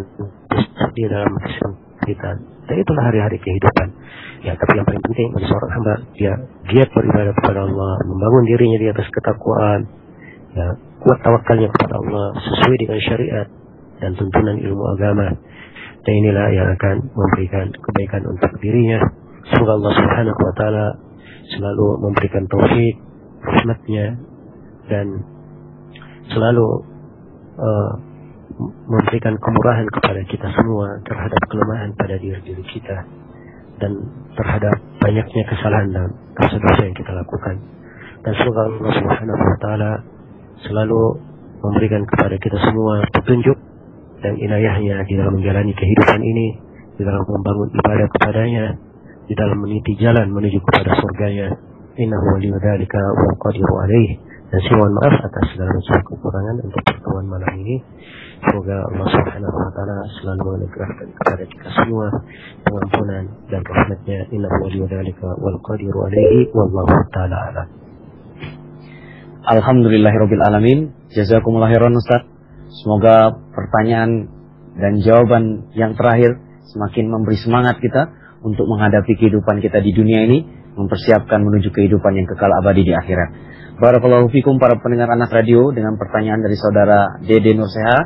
di dalam kesempitan. Dan itulah hari-hari kehidupan. Tapi yang paling penting bagi seorang hamba, dia giat beribadah kepada Allah, membangun dirinya di atas ketakwaan, kuat tawakalnya kepada Allah sesuai dengan syariat dan tuntunan ilmu agama. Dan inilah yang akan memberikan kebaikan untuk dirinya. Semoga Allah Subhanahu wa taala selalu memberikan taufik, rahmatnya, dan selalu memberikan kemurahan kepada kita semua terhadap kelemahan pada diri kita dan terhadap banyaknya kesalahan dan dosa-dosa yang kita lakukan. Dan semoga Allah Subhanahu wa taala selalu memberikan kepada kita semua petunjuk dan inayahnya di dalam menjalani kehidupan ini, di dalam membangun ibadah kepadanya, di dalam meniti jalan menuju kepada surganya. Innahu waliyudzalika wal qadiru alaih. Dan saya mohon maaf atas segala macam kekurangan untuk pertemuan malam ini. Semoga Allah Subhanahu wa taala selalu menganugerahkan kepada kita semua pengampunan dan rahmatnya. Innahu waliyudzalika wal qadiru alaihi wallahu taala a'lam. Alhamdulillahirabbil alamin. Jazakumullah khairan Ustaz. Semoga pertanyaan dan jawaban yang terakhir semakin memberi semangat kita untuk menghadapi kehidupan kita di dunia ini, mempersiapkan menuju kehidupan yang kekal abadi di akhirat. Barakallahu fikum para pendengar Anas Radio. Dengan pertanyaan dari saudara Dede Nurseha,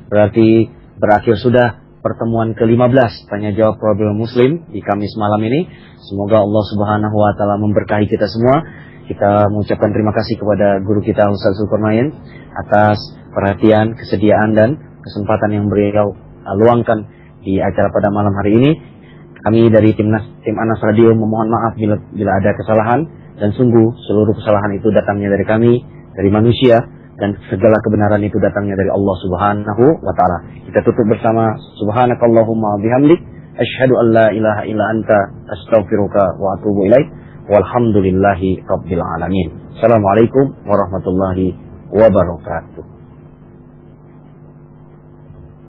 berarti berakhir sudah pertemuan ke-15 tanya jawab Problem Muslim di Kamis malam ini. Semoga Allah Subhanahu wa taala memberkahi kita semua. Kita mengucapkan terima kasih kepada guru kita Ustaz Zulkarnain atas perhatian, kesediaan dan kesempatan yang beliau luangkan di acara pada malam hari ini. Kami dari tim Anas Radio memohon maaf bila ada kesalahan, dan sungguh seluruh kesalahan itu datangnya dari kami, dari manusia, dan segala kebenaran itu datangnya dari Allah Subhanahu wa taala. Kita tutup bersama subhanakallahumma bihamdik asyhadu an la ilaha illa anta astaghfiruka wa atubu ilaik. Walhamdulillahi rabbil alamin. Assalamualaikum warahmatullahi wabarakatuh.